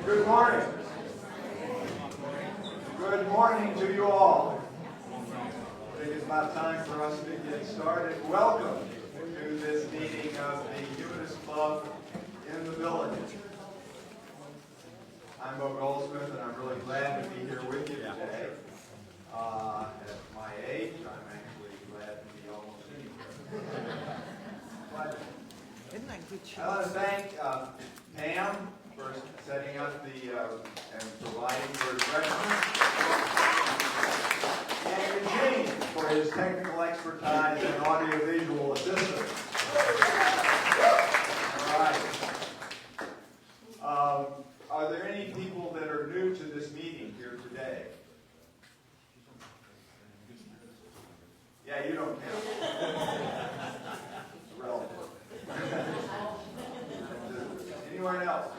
Good morning. Good morning to you all. I think it's about time for us to get started. Welcome to this meeting of the Humanist Club in the Village. I'm Goldsmith, and I'm really glad to be here with you today. At my age, I'm actually glad to be almost anywhere. But Isn't that good choice? I want to thank Pam for setting up and providing for refreshments, and Eugene for his technical expertise and audiovisual assistance. All right. Are there any people that are new to this meeting here today? Yeah, you don't count. Relative. Anyone else?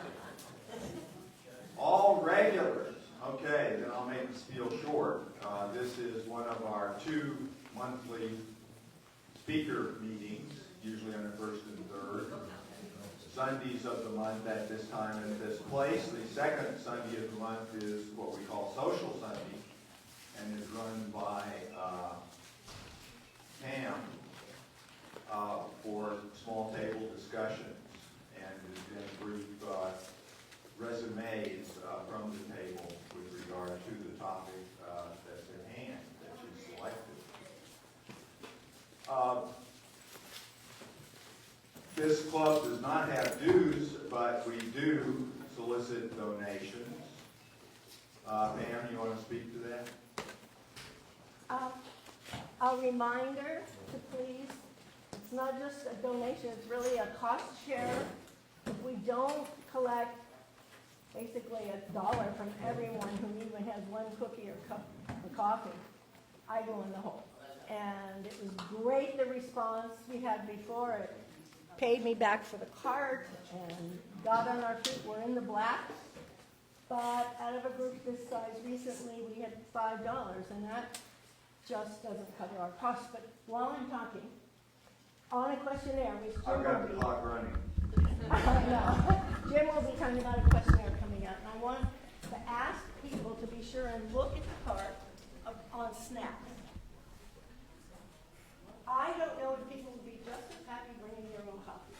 All regulars. Okay, then I'll make this feel short. This is one of our 2 monthly speaker meetings, usually on the 1st and 3rd. Sundays of the month at this time and this place. The second Sunday of the month is what we call Social Sunday, and is run by Pam for small table discussions, and then brief resumes from the table with regard to the topic that's at hand that you selected. This club does not have dues, but we do solicit donations. Pam, you want to speak to that? A reminder to please, it's not just a donation, it's really a cost share. If we don't collect basically $1 from everyone who even has 1 cookie or cup of coffee, I go in the hole. And it was great, the response we had before. It paid me back for the cart and got on our feet. We're in the black. But out of a group this size recently, we had $5, and that just doesn't cover our costs. But while I'm talking, on a questionnaire, which Jim I've got the will clock running. no. Jim will be talking about a questionnaire coming out, and I want to ask people to be sure and look at the cart on snacks. I don't know if people would be just as happy bringing their own coffee.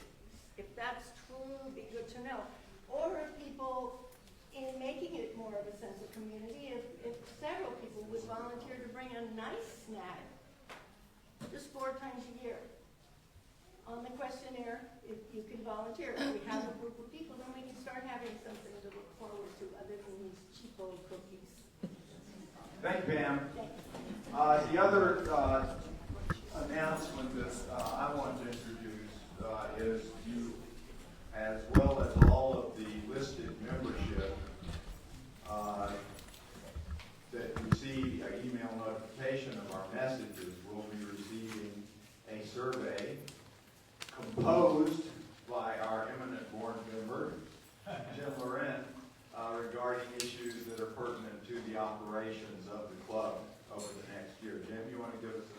If that's true, it would be good to know. Or if people, in making it more of a sense of community, if several people would volunteer to bring a nice snack just 4 times a year. On the questionnaire, if you can volunteer. If we have a group of people, then we can start having something to look forward to other than these cheapo cookies. Thank you, Pam. Thank you. The other announcement that I want to introduce is you, as well as all of the listed membership that receive an email notification of our messages, will be receiving a survey composed by our eminent board member, Jim Laurent, regarding issues that are pertinent to the operations of the club over the next year. Jim, you want to give us a...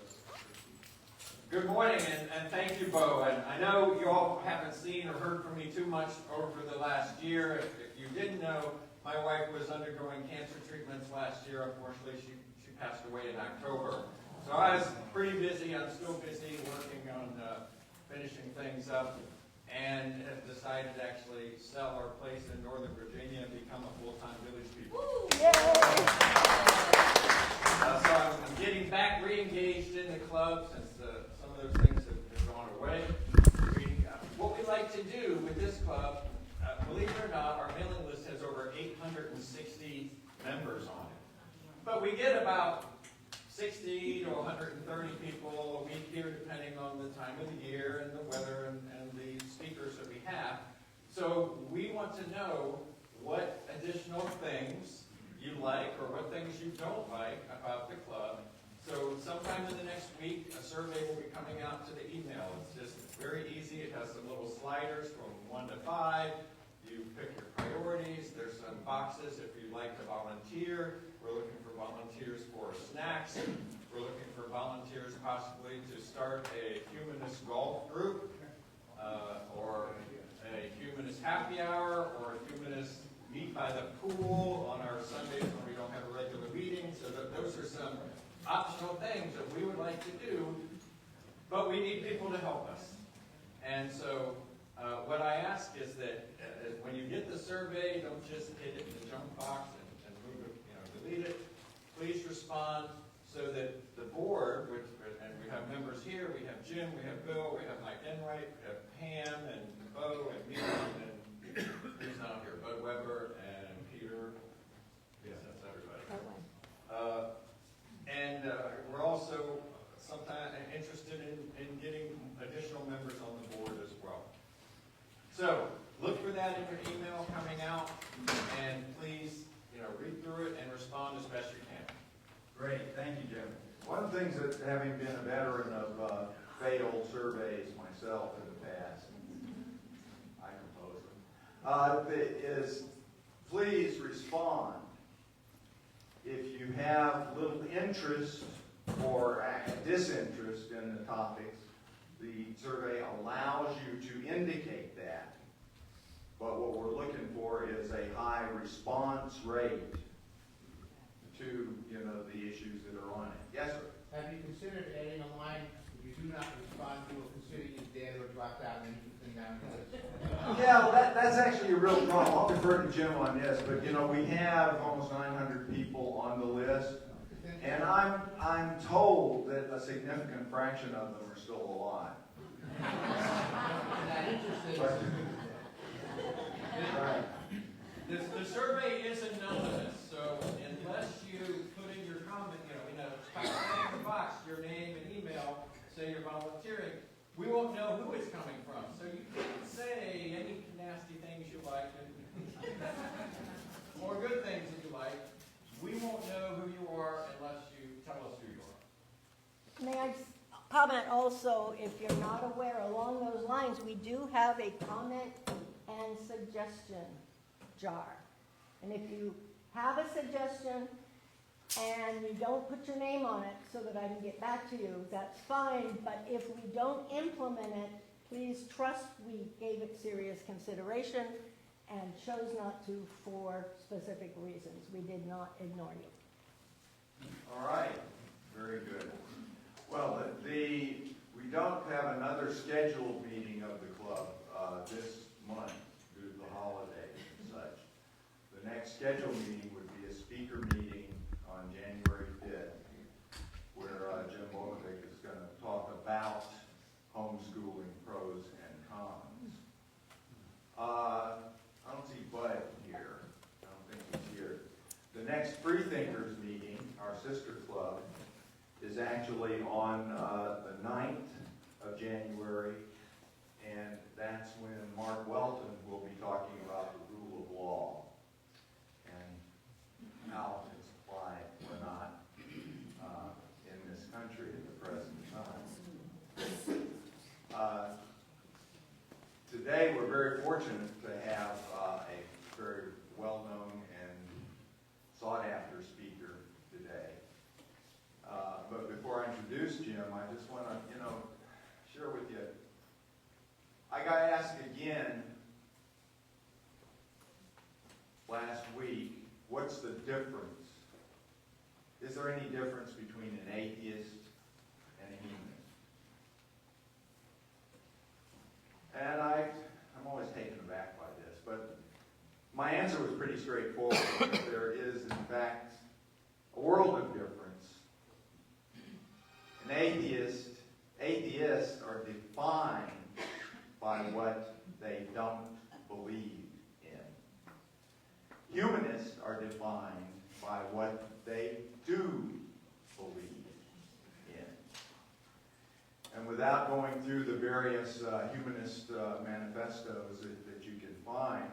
Good morning, and thank you, Bo. And I know you all haven't seen or heard from me too much over the last year. If you didn't know, my wife was undergoing cancer treatments last year. Unfortunately, she passed away in October. So I was pretty busy. I'm still busy working on finishing things up, and have decided to actually sell our place in Northern Virginia and become a full-time village people. So I'm getting back re-engaged in the club since some of those things have gone away. What we like to do with this club, believe it or not, our mailing list has over 860 members on it. But we get about 60 to 130 people a week here, depending on the time of the year and the weather and the speakers that we have. So we want to know what additional things you like or what things you don't like about the club. So sometime in the next week, a survey will be coming out to the email. It's just very easy. It has some little sliders from 1 to 5. You pick your priorities. There's some boxes if you'd like to volunteer. We're looking for volunteers for snacks. We're looking for volunteers possibly to start a humanist golf group, or a humanist happy hour, or a humanist meet by the pool on our Sundays when we don't have a regular meeting. So those are some optional things that we would like to do, but we need people to help us. And so what I ask is that when you get the survey, don't just hit it in the junk box and move it, delete it. Please respond so that the board, and we have members here, we have Jim, we have Bill, we have Mike Enright, we have Pam and Bo and me, and who's not here, Bud Weber and Peter. Yes, that's everybody. And we're also sometimes interested in getting additional members on the board as well. So look for that in your email coming out, and please, read through it and respond as best you can. Great, thank you, Jim. One of the things that, having been a veteran of failed surveys myself in the past, I compose them, is please respond. If you have little interest or disinterest in the topics, the survey allows you to indicate that. But what we're looking for is a high response rate to, the issues that are on it. Yes, sir? Have you considered adding a line, if you do not respond, we will consider you dead or dropped out, and then you can down the list? Yeah, well, that's actually a real problem. I'll defer to Jim on this, but we have almost 900 people on the list, and I'm told that a significant fraction of them are still alive. Not interested. Right. The survey is anonymous, so unless you put in your comment, in a box, your name and email, say you're volunteering, we won't know who it's coming from. So you can say any nasty things you like, or good things that you like. We won't know who you are unless you tell us who you are. May I comment also, if you're not aware, along those lines, we do have a comment and suggestion jar. And if you have a suggestion and you don't put your name on it so that I can get back to you, that's fine. But if we don't implement it, please trust we gave it serious consideration and chose not to for specific reasons. We did not ignore you. All right. Very good. Well, we don't have another scheduled meeting of the club this month due to the holidays and such. The next scheduled meeting would be a speaker meeting on January 5th, where Jim Bogovic is going to talk about homeschooling pros and cons. I don't see Bud here. I don't think he's here. The next Freethinkers meeting, our sister club, is actually on the 9th of January, and that's when Mark Welton will be talking about the rule of law and how it's applied or not in this country at the present time. Today, we're very fortunate to have a very well-known and sought-after speaker today. But before I introduce Jim, I just want to, share with you. I got asked again last week, what's the difference? Is there any difference between an atheist and a humanist? And I'm always taken aback by this, but my answer was pretty straightforward. There is, in fact, a world of difference. An atheists are defined by what they don't believe in. Humanists are defined by what they do believe in. And without going through the various humanist manifestos that you can find,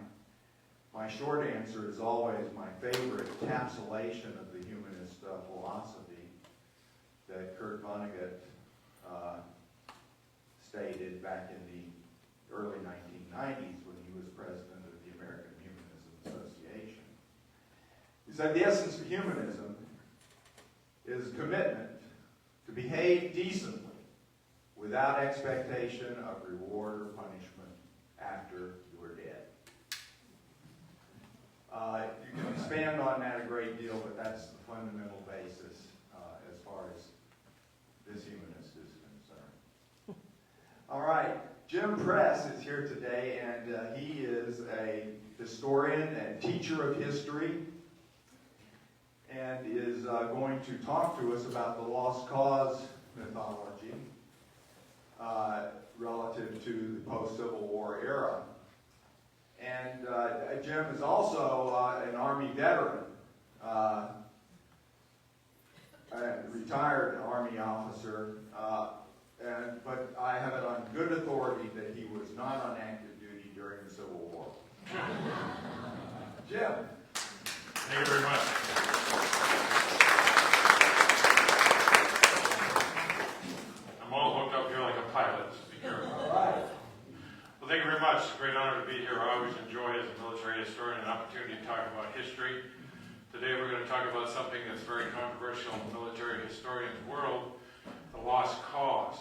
my short answer is always my favorite encapsulation of the humanist philosophy that Kurt Vonnegut stated back in the early 1990s when he was president of the American Humanism Association. He said the essence of humanism is commitment to behave decently without expectation of reward or punishment after you are dead. expand on that a great deal, but that's the fundamental basis as far as this humanist is concerned. All right, Jim Press is here today, and he is a historian and teacher of history, and is going to talk to us about the lost cause mythology relative to the post-Civil War era. And Jim is also an Army veteran, a retired Army officer, but I have it on good authority that he was not on active duty during the Civil War. Jim. Thank you very much. I'm all hooked up here like a pilot, so be careful. All right. Well, thank you very much. It's a great honor to be here. I always enjoy, as a military historian, an opportunity to talk about history. Today we're going to talk about something that's very controversial in the military historian's world, the lost cause.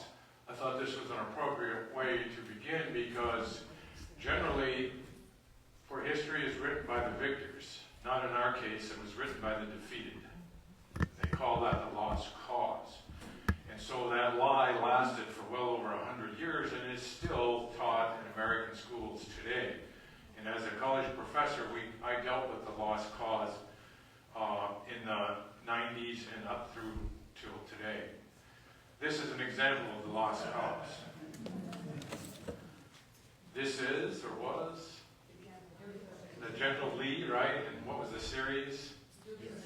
I thought this was an appropriate way to begin because generally, for history is written by the victors. Not in our case, it was written by the defeated. They call that the lost cause. And so that lie lasted for well over 100 years and is still taught in American schools today. And as a college professor, I dealt with the lost cause in the 90s and up through till today. This is an example of the lost cause. This is, or was, the Gentle Lee, right? And what was the series?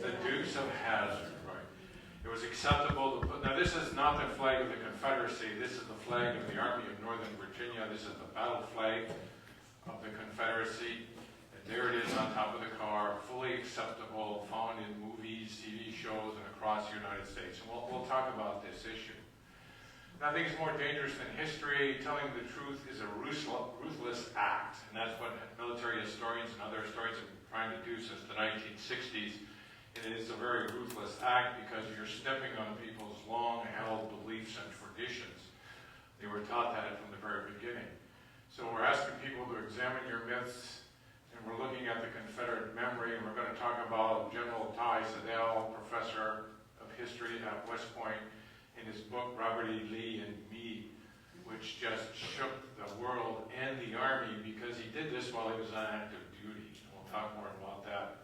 The Dukes of Hazzard, right? It was acceptable to put, now this is not the flag of the Confederacy, this is the flag of the Army of Northern Virginia, this is the battle flag of the Confederacy, and there it is on top of the car, fully acceptable, found in movies, TV shows, and across the United States. And we'll talk about this issue. Nothing is more dangerous than history. Telling the truth is a ruthless act, and that's what military historians and other historians have been trying to do since the 1960s. And it is a very ruthless act because you're stepping on people's long-held beliefs and traditions. They were taught that from the very beginning. So we're asking people to examine your myths, and we're looking at the Confederate memory, and we're going to talk about General Ty Sedell, professor of history at West Point, in his book, Robert E. Lee and Me, which just shook the world and the Army because he did this while he was on active duty. And we'll talk more about that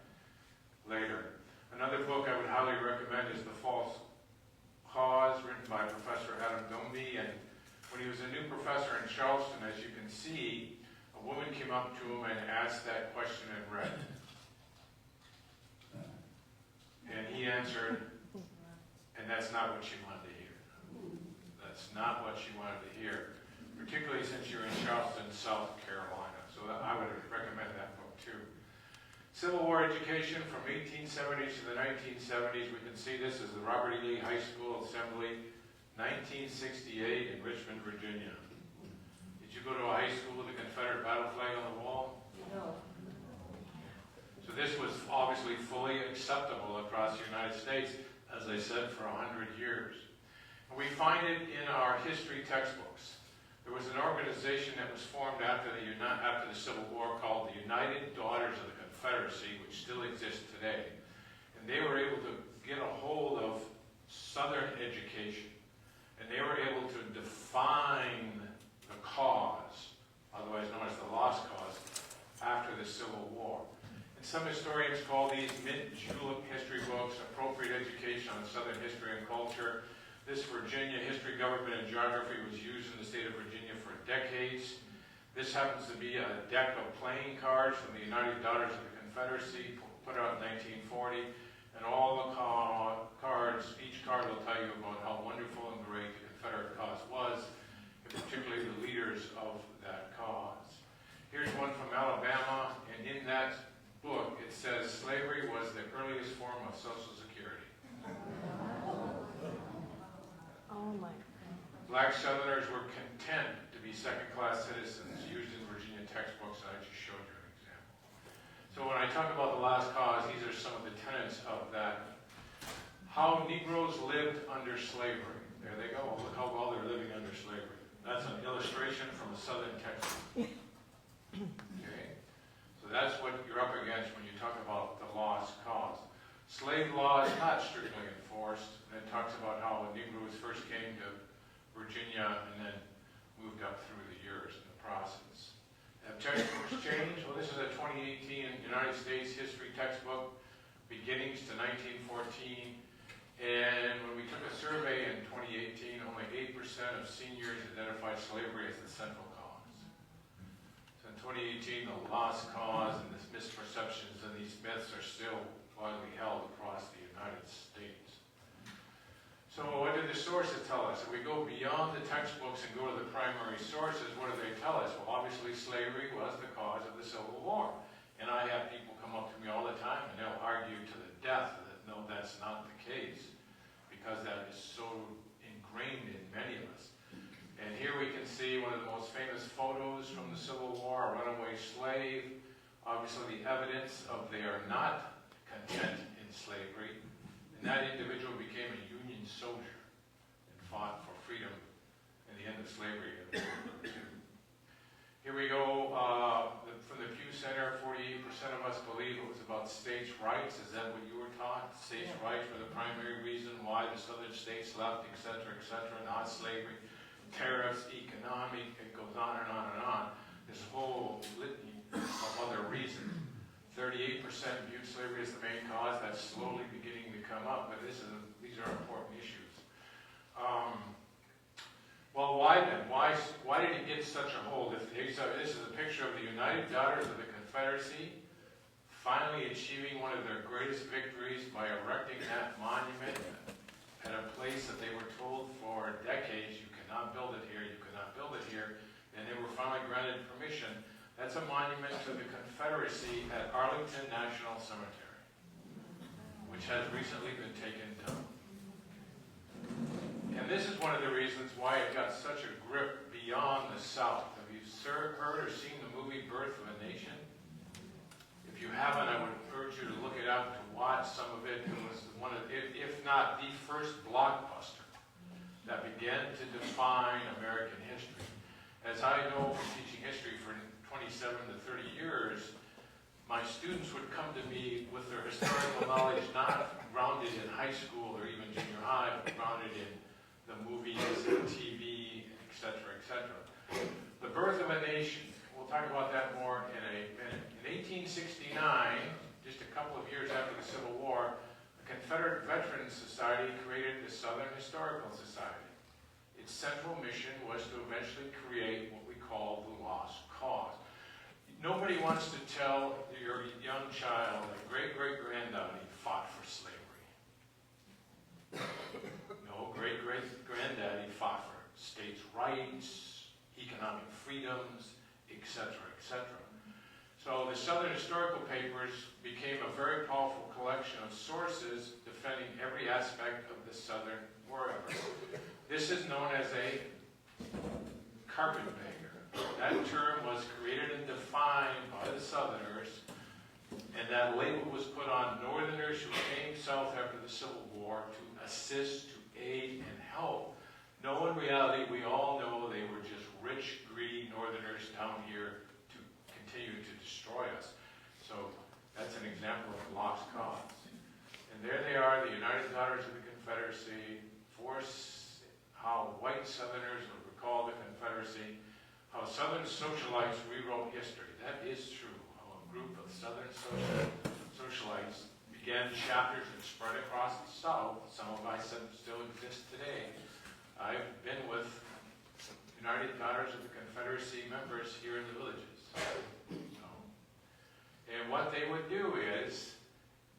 later. Another book I would highly recommend is The False Cause, written by Professor Adam Dombey. And when he was a new professor in Charleston, as you can see, a woman came up to him and asked that question in red. And he answered, and that's not what she wanted to hear. That's not what she wanted to hear, particularly since you're in Charleston, South Carolina. So I would recommend that book too. Civil War education from 1870s to the 1970s. We can see this as the Robert E. Lee High School Assembly, 1968 in Richmond, Virginia. Did you go to a high school with a Confederate battle flag on the wall? No. So this was obviously fully acceptable across the United States, as I said, for 100 years. And we find it in our history textbooks. There was an organization that was formed after the Civil War called the United Daughters of the Confederacy, which still exists today. And they were able to get a hold of Southern education. And they were able to define the cause, otherwise known as the lost cause, after the Civil War. And some historians call these mint-julep history books, appropriate education on Southern history and culture. This Virginia history, government, and geography was used in the state of Virginia for decades. This happens to be a deck of playing cards from the United Daughters of the Confederacy, put out in 1940. And all the cards, each card will tell you about how wonderful and great the Confederate cause was, and particularly the leaders of that cause. Here's one from Alabama, and in that book it says slavery was the earliest form of Social Security. Oh my God. Black Southerners were content to be second-class citizens, used in Virginia textbooks, and I just showed you an example. So when I talk about the lost cause, these are some of the tenets of that. How Negroes lived under slavery. There they go. Look how well they're living under slavery. That's an illustration from a Southern textbook. Okay? So that's what you're up against when you talk about the lost cause. changed? Well, this is a 2018 United States history textbook, beginnings to 1914. And when we took a survey in 2018, only 8% of seniors identified slavery as the central cause. So in 2018, the lost cause and these misperceptions and these myths are still widely held across the United States. So what do the sources tell us? If we go beyond the textbooks and go to the primary sources, what do they tell us? Well, obviously slavery was the cause of the Civil War. And I have people come up to me all the time and they'll argue to the death that no, that's not the case, because that is so ingrained in many of us. And here we can see one of the most famous photos from the Civil War, a runaway slave. Obviously the evidence of they are not content in slavery. And that individual became a Union soldier and fought for freedom and the end of slavery in World War II. Here we go, from the Pew Center, 48% of us believe it was about states' rights. Is that what you were taught? States' rights were the primary reason why the southern states left, et cetera, not slavery. Tariffs, economic, it goes on and on and on. This whole litany of other reasons. 38% viewed slavery as the main cause. That's slowly beginning to come up, but these are important issues. Well, why then? Why did it get such a hold? This is a picture of the United Daughters of the Confederacy finally achieving one of their greatest victories by erecting that monument at a place that they were told for decades, you cannot build it here, you cannot build it here, and they were finally granted permission. That's a monument to the Confederacy at Arlington National Cemetery, which has recently been taken down. And this is one of the reasons why it got such a grip beyond the South. Have you heard or seen the movie Birth of a Nation? If you haven't, I would urge you to look it up, to watch some of it. It was one of, if not the first blockbuster that began to define American history. As I know from teaching history for 27 to 30 years, my students would come to me with their historical knowledge not grounded in high school or even junior high, but grounded in the movies and TV, et cetera, et cetera. The Birth of a Nation, we'll talk about that more in a minute. In 1869, just a couple of years after the Civil War, the Confederate Veterans Society created the Southern Historical Society. Its central mission was to eventually create what we call the lost cause. Nobody wants to tell your young child that great-great-granddaddy fought for slavery. No, great-great-granddaddy fought for states' rights, economic freedoms, etc., etc. So the Southern Historical Papers became a very powerful collection of sources defending every aspect of the Southern war effort. This is known as a carpetbagger. That term was created and defined by the Southerners, and that label was put on Northerners who came south after the Civil War to assist, to aid, and help. No, in reality, we all know they were just rich, greedy Northerners down here to continue to destroy us. So that's an example of a lost cause. And there they are, the United Daughters of the Confederacy, how white Southerners would recall the Confederacy, how Southern socialites rewrote history. That is true. How a group of Southern socialites began chapters that spread across the South. Some of them still exist today. I've been with United Daughters of the Confederacy members here in the villages. And what they would do is,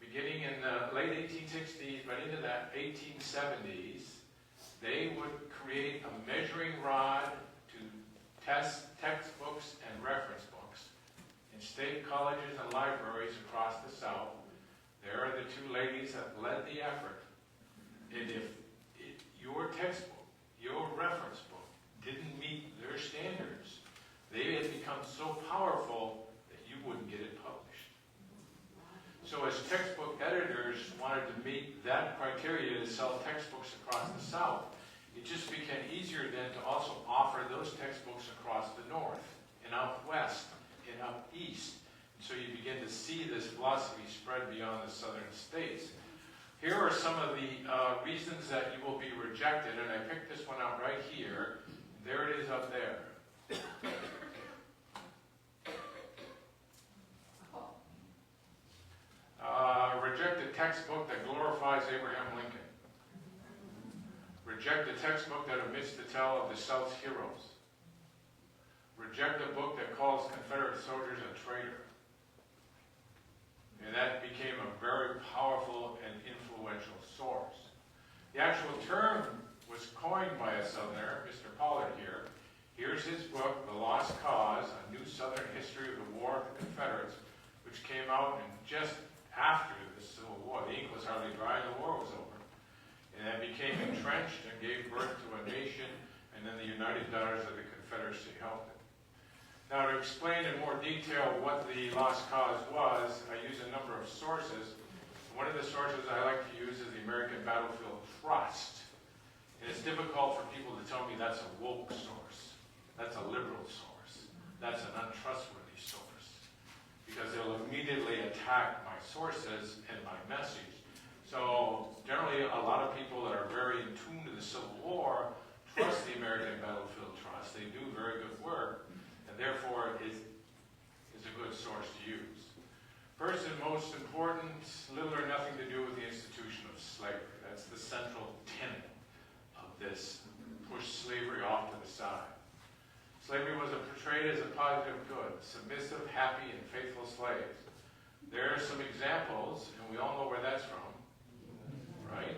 beginning in the late 1860s, but into the 1870s, they would create a measuring rod to test textbooks and reference books in state colleges and libraries across the South. There are the two ladies that led the effort. And if your textbook, your reference book, didn't meet their standards, they had become so powerful that you wouldn't get it published. So as textbook editors wanted to meet that criteria to sell textbooks across the South, it just became easier then to also offer those textbooks across the North and out West and out East. So you begin to see this philosophy spread beyond the Southern states. Here are some of the reasons that you will be rejected, and I picked this one out right here. There it is up there. textbook that glorifies Abraham Lincoln. Reject the textbook that omits the tale of the South's heroes. Reject a book that calls Confederate soldiers a traitor. And that became a very powerful and influential source. The actual term was coined by a Southerner, Mr. Pollard here. Here's his book, The Lost Cause, A New Southern History of the War of the Confederates, which came out just after the Civil War. The ink was hardly dry and the war was over. And that became entrenched and gave birth to a nation, and then the United Daughters of the Confederacy helped it. Now, to explain in more detail what the Lost Cause was, I use a number of sources. One of the sources I like to use is the American Battlefield Trust. And it's difficult for people to tell me that's a woke source, that's a liberal source, that's an untrustworthy source, because they'll immediately attack my sources and my message. So generally, a lot of people that are very in tune to the Civil War trust the American Battlefield Trust. They do very good work, and therefore it is a good source to use. First and most important, little or nothing to do with the institution of slavery. That's the central tenet of this. Push slavery off to the side. Slavery was portrayed as a positive good, submissive, happy, and faithful slaves. There are some examples, and we all know where that's from, right?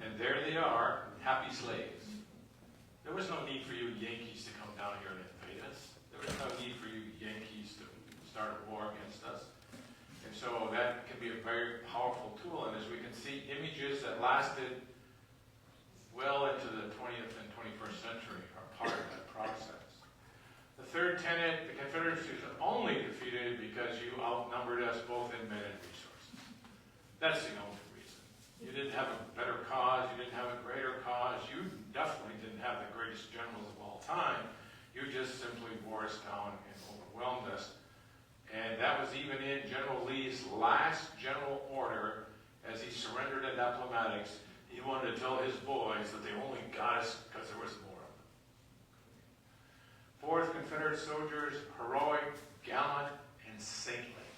And there they are, happy slaves. There was no need for you Yankees to come down here and invade us. There was no need for you Yankees to start a war against us. And so that can be a very powerful tool. And as we can see, images that lasted well into the 20th and 21st century are part of that process. The third tenet, the Confederacy was only defeated because you outnumbered us both in men and resources. That's the only reason. You didn't have a better cause, you didn't have a greater cause, you definitely didn't have the greatest generals of all time. You just simply wore us down and overwhelmed us. And that was even in General Lee's last general order as he surrendered at Appomattox. He wanted to tell his boys that they only got us because there was more of them. Fourth, Confederate soldiers, heroic, gallant, and saintly.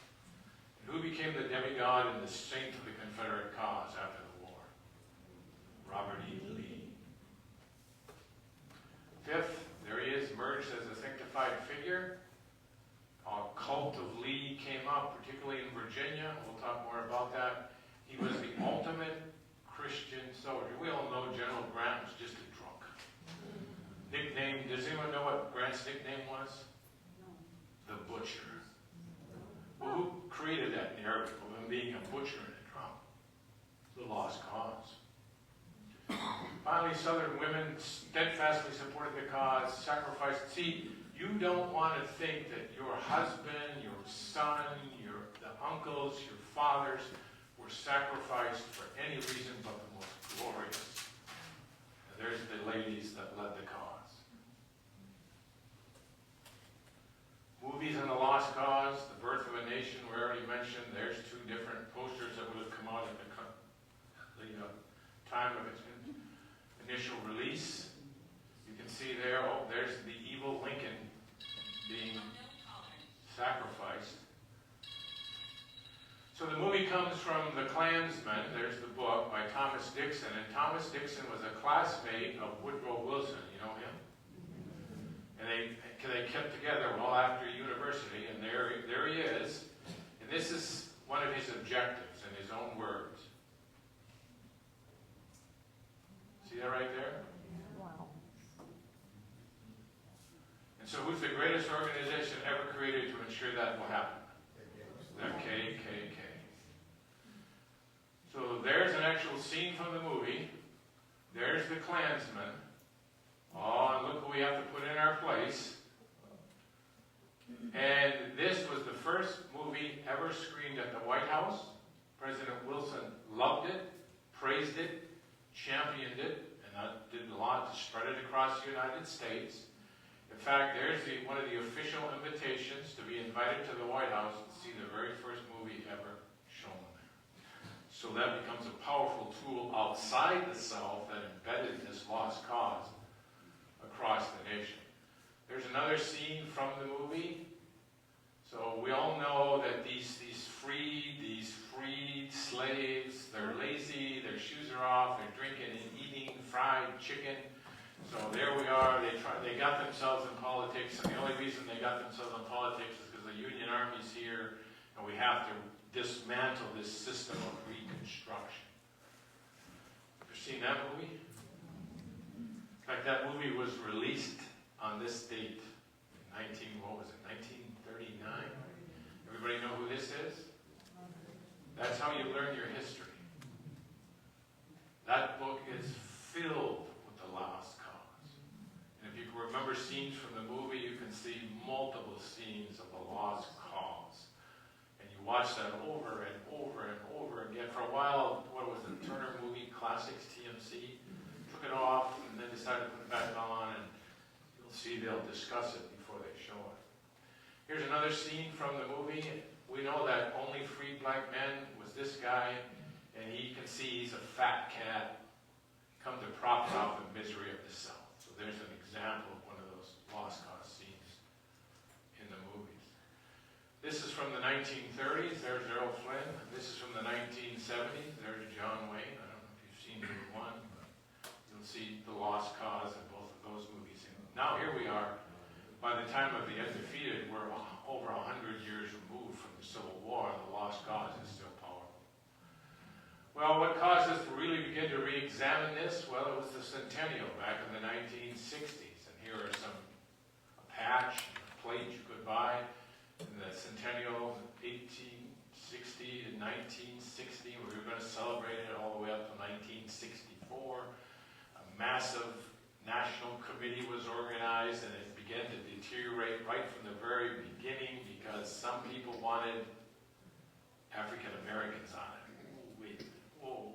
And who became the demigod and the saint of the Confederate cause after the war? Robert E. Lee. Fifth, there he is, emerged as a sanctified figure. A cult of Lee came up, particularly in Virginia. We'll talk more about that. He was the ultimate Christian soldier. We all know General Grant was just a drunk. Nickname, does anyone know what Grant's nickname was? The Butcher. Well, who created that narrative of him being a butcher and a drunk? The Lost Cause. Finally, Southern women steadfastly supported the cause, sacrificed. See, you don't want to think that your husband, your son, the uncles, your fathers were sacrificed for any reason but the most glorious. And there's the ladies that led the cause. Movies on the Lost Cause, The Birth of a Nation, we already mentioned. There's two different posters that would have come out at the time of its initial release. You can see there, there's the evil Lincoln being sacrificed. So the movie comes from The Klansman. There's the book by Thomas Dixon. And Thomas Dixon was a classmate of Woodrow Wilson. You know him? And they kept together well after university. And there he is. And this is one of his objectives in his own words. See that right there? Wow. And so who's the greatest organization ever created to ensure that will happen? The KKK. So there's an actual scene from the movie. There's the Klansman. Oh, and look who we have to put in our place. And this was the first movie ever screened at the White House. President Wilson loved it, praised it, championed it, and did a lot to spread it across the United States. In fact, there's one of the official invitations to be invited to the White House and see the very first movie ever shown there. So that becomes a powerful tool outside the South that embedded this lost cause across the nation. There's another scene from the movie. So we all know that these freed chicken. So there we are. They got themselves in politics, and the only reason they got themselves in politics is because the Union Army's here, and we have to dismantle this system of Reconstruction. Ever seen that movie? In fact, that movie was released on this date, 1939? Everybody know who this is? That's how you learn your history. That book is filled with the lost cause. And if you can remember scenes from the movie, you can see multiple scenes of the lost cause. And you watch that over and over and over again. For a while, what was it, Turner Movie Classics, TMC, took it off and then decided to put it back on, and you'll see they'll discuss it before they show it. Here's another scene from the movie. We know that only free black men was this guy, and he can see he's a fat cat come to profit off the misery of the South. So there's an example of one of those lost cause scenes in the movies. This is from the 1930s. There's Errol Flynn. This is from the 1970s. There's John Wayne. I don't know if you've seen either one, but you'll see the lost cause in both of those movies. Now here we are. By the time of The Undefeated, we're over 100 years removed from the Civil War, and the lost cause is still powerful. Well, what caused us to really begin to re-examine this? Well, it was the centennial back in the 1960s. And here are a patch, a plate you could buy in the centennial 1860 to 1960. We were going to celebrate it all the way up to 1964. A massive national committee was organized, and it began to deteriorate right from the very beginning because some people wanted African Americans on it. Whoa.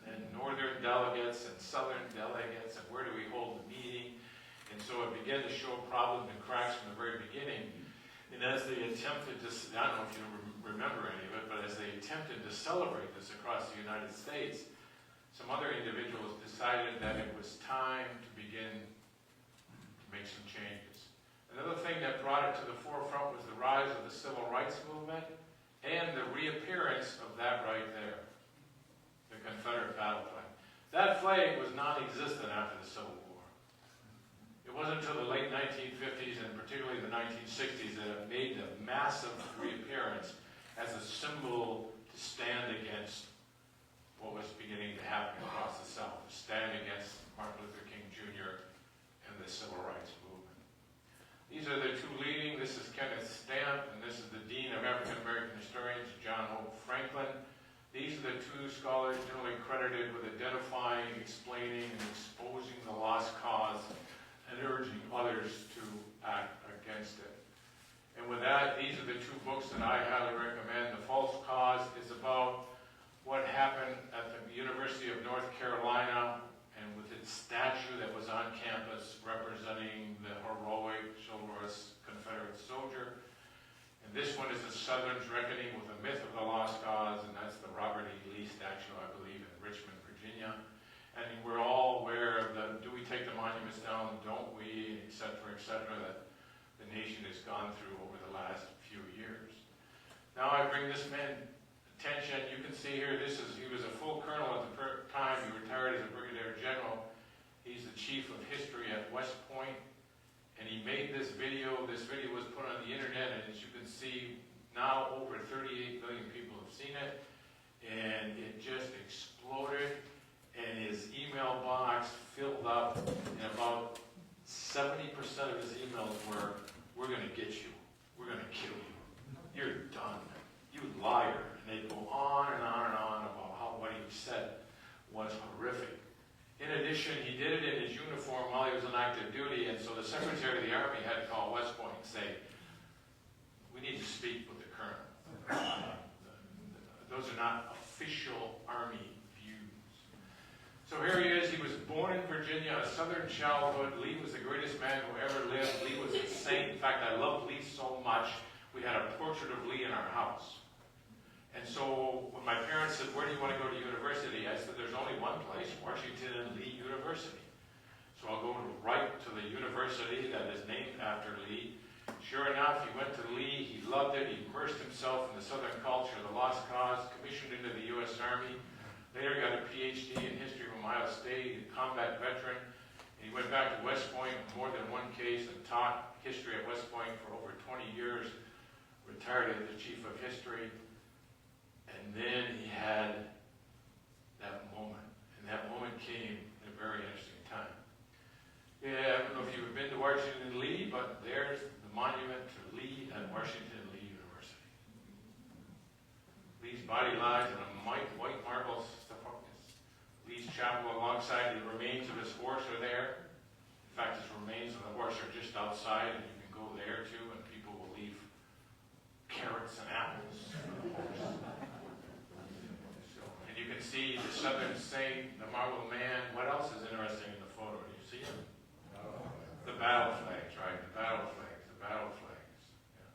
And northern delegates and southern delegates, and where do we hold the meeting? And so it began to show problems and cracks from the very beginning. And as they attempted to, I don't know if you remember any of it, but as they attempted to celebrate this across the United States, some other individuals decided that it was time to begin to make some changes. Another thing that brought it to the forefront was the rise of the civil rights movement and the reappearance of that right there, the Confederate battle flag. That flag was non-existent after the Civil War. It wasn't until the late 1950s and particularly the 1960s that it made the massive reappearance as a symbol to stand against what was beginning to happen across the South, to stand against Martin Luther King Jr. and the civil rights movement. These are the two leading. This is Kenneth Stamp, and this is the Dean of African American Historians, John Hope Franklin. These are the two scholars generally credited with identifying, explaining, and exposing the lost cause and urging others to act against it. And with that, these are the two books that I highly recommend. The False Cause is about what happened at the University of North Carolina and with its statue that was on campus representing the heroic, chivalrous Confederate soldier. And this one is the Southern's reckoning with the myth of the lost cause, and that's the Robert E. Lee statue, I believe, in Richmond, Virginia. And we're all aware of the, do we take the monuments down, don't we, et cetera, that the nation has gone through over the last few years. Now I bring this man attention. You can see here, he was a full colonel at the time. He retired as a brigadier general. He's the chief of history at West Point, and he made this video. This video was put on the internet, and as you can see, now over 38 million people have seen it, and it just exploded, and his email box filled up, and about 70% of his emails were, "We're going to get you. We're going to kill you. You're done. You liar." They go on and on and on about how what he said was horrific. In addition, he did it in his uniform while he was on active duty, and so the Secretary of the Army had to call West Point and say, "We need to speak with the colonel." Those are not official Army views. So here he is. He was born in Virginia, a Southern childhood. Lee was the greatest man who ever lived. Lee was a saint. In fact, I love Lee so much, we had a portrait of Lee in our house. And so when my parents said, "Where do you want to go to university?" I said, "There's only one place, Washington and Lee University." So I'll go right to the university that is named after Lee. Sure enough, he went to Lee. He loved it. He immersed himself in the Southern culture, the lost cause, commissioned into the U.S. Army. Later got a PhD in history from Ohio State, a combat veteran. And he went back to West Point in more than one case and taught history at West Point for over 20 years, retired as the chief of history. And then he had that moment. And that moment came at a very interesting time. Yeah, I don't know if you've been to Washington Lee, but there's the monument to Lee at Washington Lee University. Lee's body lies in a white marble sarcophagus. Lee's chapel alongside the remains of his horse are there. In fact, his remains of the horse are just outside, and you can go there too, and people will leave carrots and apples for the horse. So, and you can see the Southern Saint, the Marble Man. What else is interesting in the photo? Do you see him? The battle flags, right? The battle flags, the battle flags. Yeah.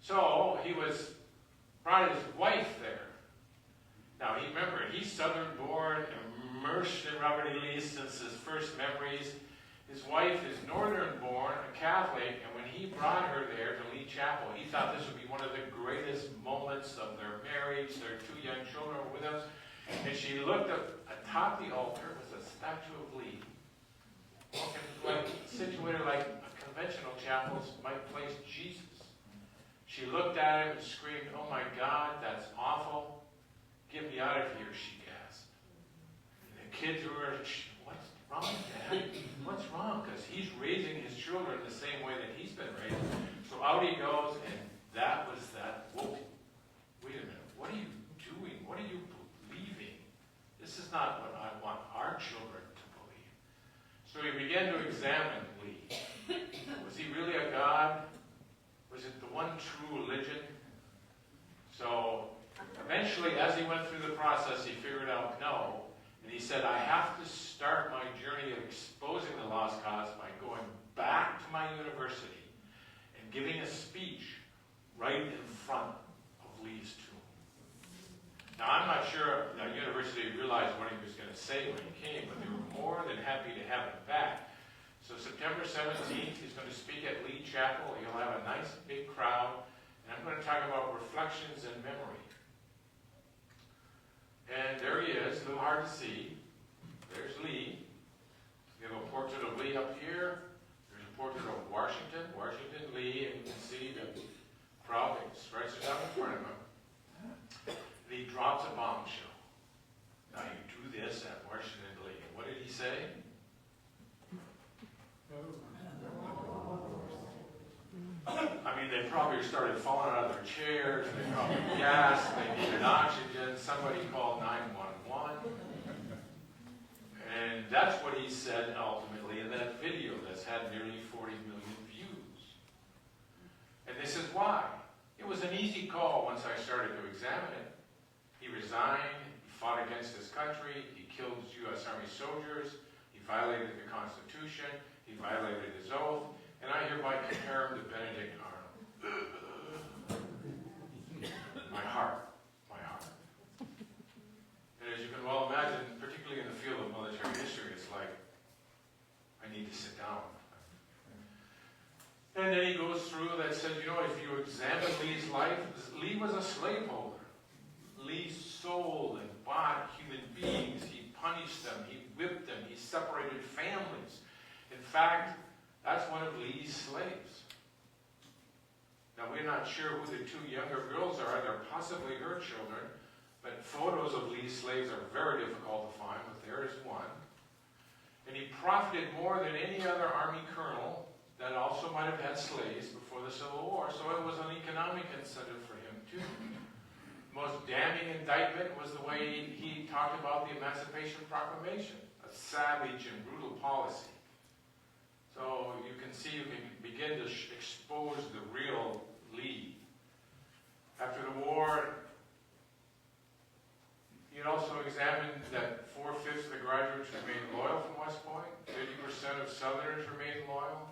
So he brought his wife there. Now remember, he's Southern born, immersed in Robert E. Lee since his first memories. His wife is Northern born, a Catholic, and when he brought her there to Lee Chapel, he thought this would be one of the greatest moments of their marriage. Their 2 young children were with us. And she looked up atop the altar was a statue of Lee. Like, situated like a conventional chapels might place Jesus. She looked at him and screamed, "Oh my God, that's awful. Get me out of here," she gasped. And the kids were, "What's wrong, Dad? What's wrong?" Because he's raising his children the same way that he's been raised. So out he goes, and that was that. Whoa, wait a minute. What are you doing? What are you believing? This is not what I want our children to believe. So he began to examine Lee. Was he really a god? Was it the one true religion? So eventually, as he went through the process, he figured out no. And he said, I have to start my journey of exposing the lost cause by going back to my university and giving a speech right in front of Lee's tomb. Now, I'm not sure the university realized what he was going to say when he came, but they were more than happy to have him back. So September 17th, he's going to speak at Lee Chapel. He'll have a nice big crowd. And I'm going to talk about reflections and memory. And there he is, a little hard to see. There's Lee. We have a portrait of Lee up here. There's a portrait of Washington Lee, and you can see the crowd that stretches out in front of him. And he drops a bombshell. Now you do this at Washington Lee. And what did he say? I mean, they probably started falling out of their chairs, they probably gasped, they needed oxygen, somebody called 911. And that's what he said ultimately in that video that's had nearly 40 million views. And this is why. It was an easy call once I started to examine it. He resigned, he fought against his country, he killed U.S. Army soldiers, he violated the Constitution, he violated his oath, and I hereby compare him to Benedict Arnold. My heart. And as you can well imagine, particularly in the field of military history, it's like, I need to sit down. And then he goes through that says, you know, if you examine Lee's life, Lee was a slaveholder. Lee sold and bought human beings. He punished them. He whipped them. He separated families. In fact, that's one of Lee's slaves. Now, we're not sure who the 2 younger girls are. They're possibly her children. But photos of Lee's slaves are very difficult to find, but there is one. And he profited more than any other Army colonel that also might have had slaves before the Civil War. So it was an economic incentive for him, too. The most damning indictment was the way he talked about the Emancipation Proclamation, a savage and brutal policy. So you can see, you can begin to expose the real Lee. After the war, he had also examined that 4/5 of the graduates remained loyal from West Point, 50% of Southerners remained loyal,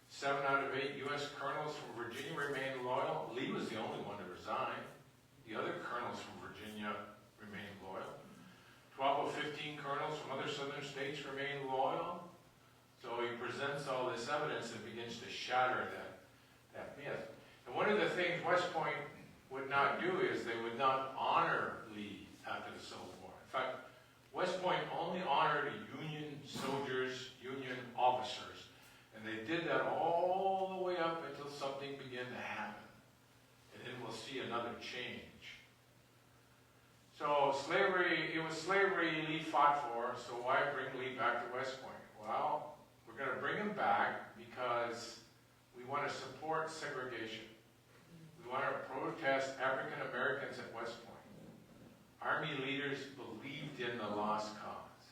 7 out of 8 U.S. colonels from Virginia remained loyal. Lee was the only one to resign. The other colonels from Virginia remained loyal. 12 of 15 colonels from other Southern states remained loyal. So he presents all this evidence and begins to shatter that myth. And one of the things West Point would not do is they would not honor Lee after the Civil War. West Point only honored Union soldiers, Union officers, and they did that all the way up until something began to happen. And then we'll see another change. So slavery, it was slavery Lee fought for, so why bring Lee back to West Point? Well, we're going to bring him back because we want to support segregation. We want to protest African Americans at West Point. Army leaders believed in the lost cause.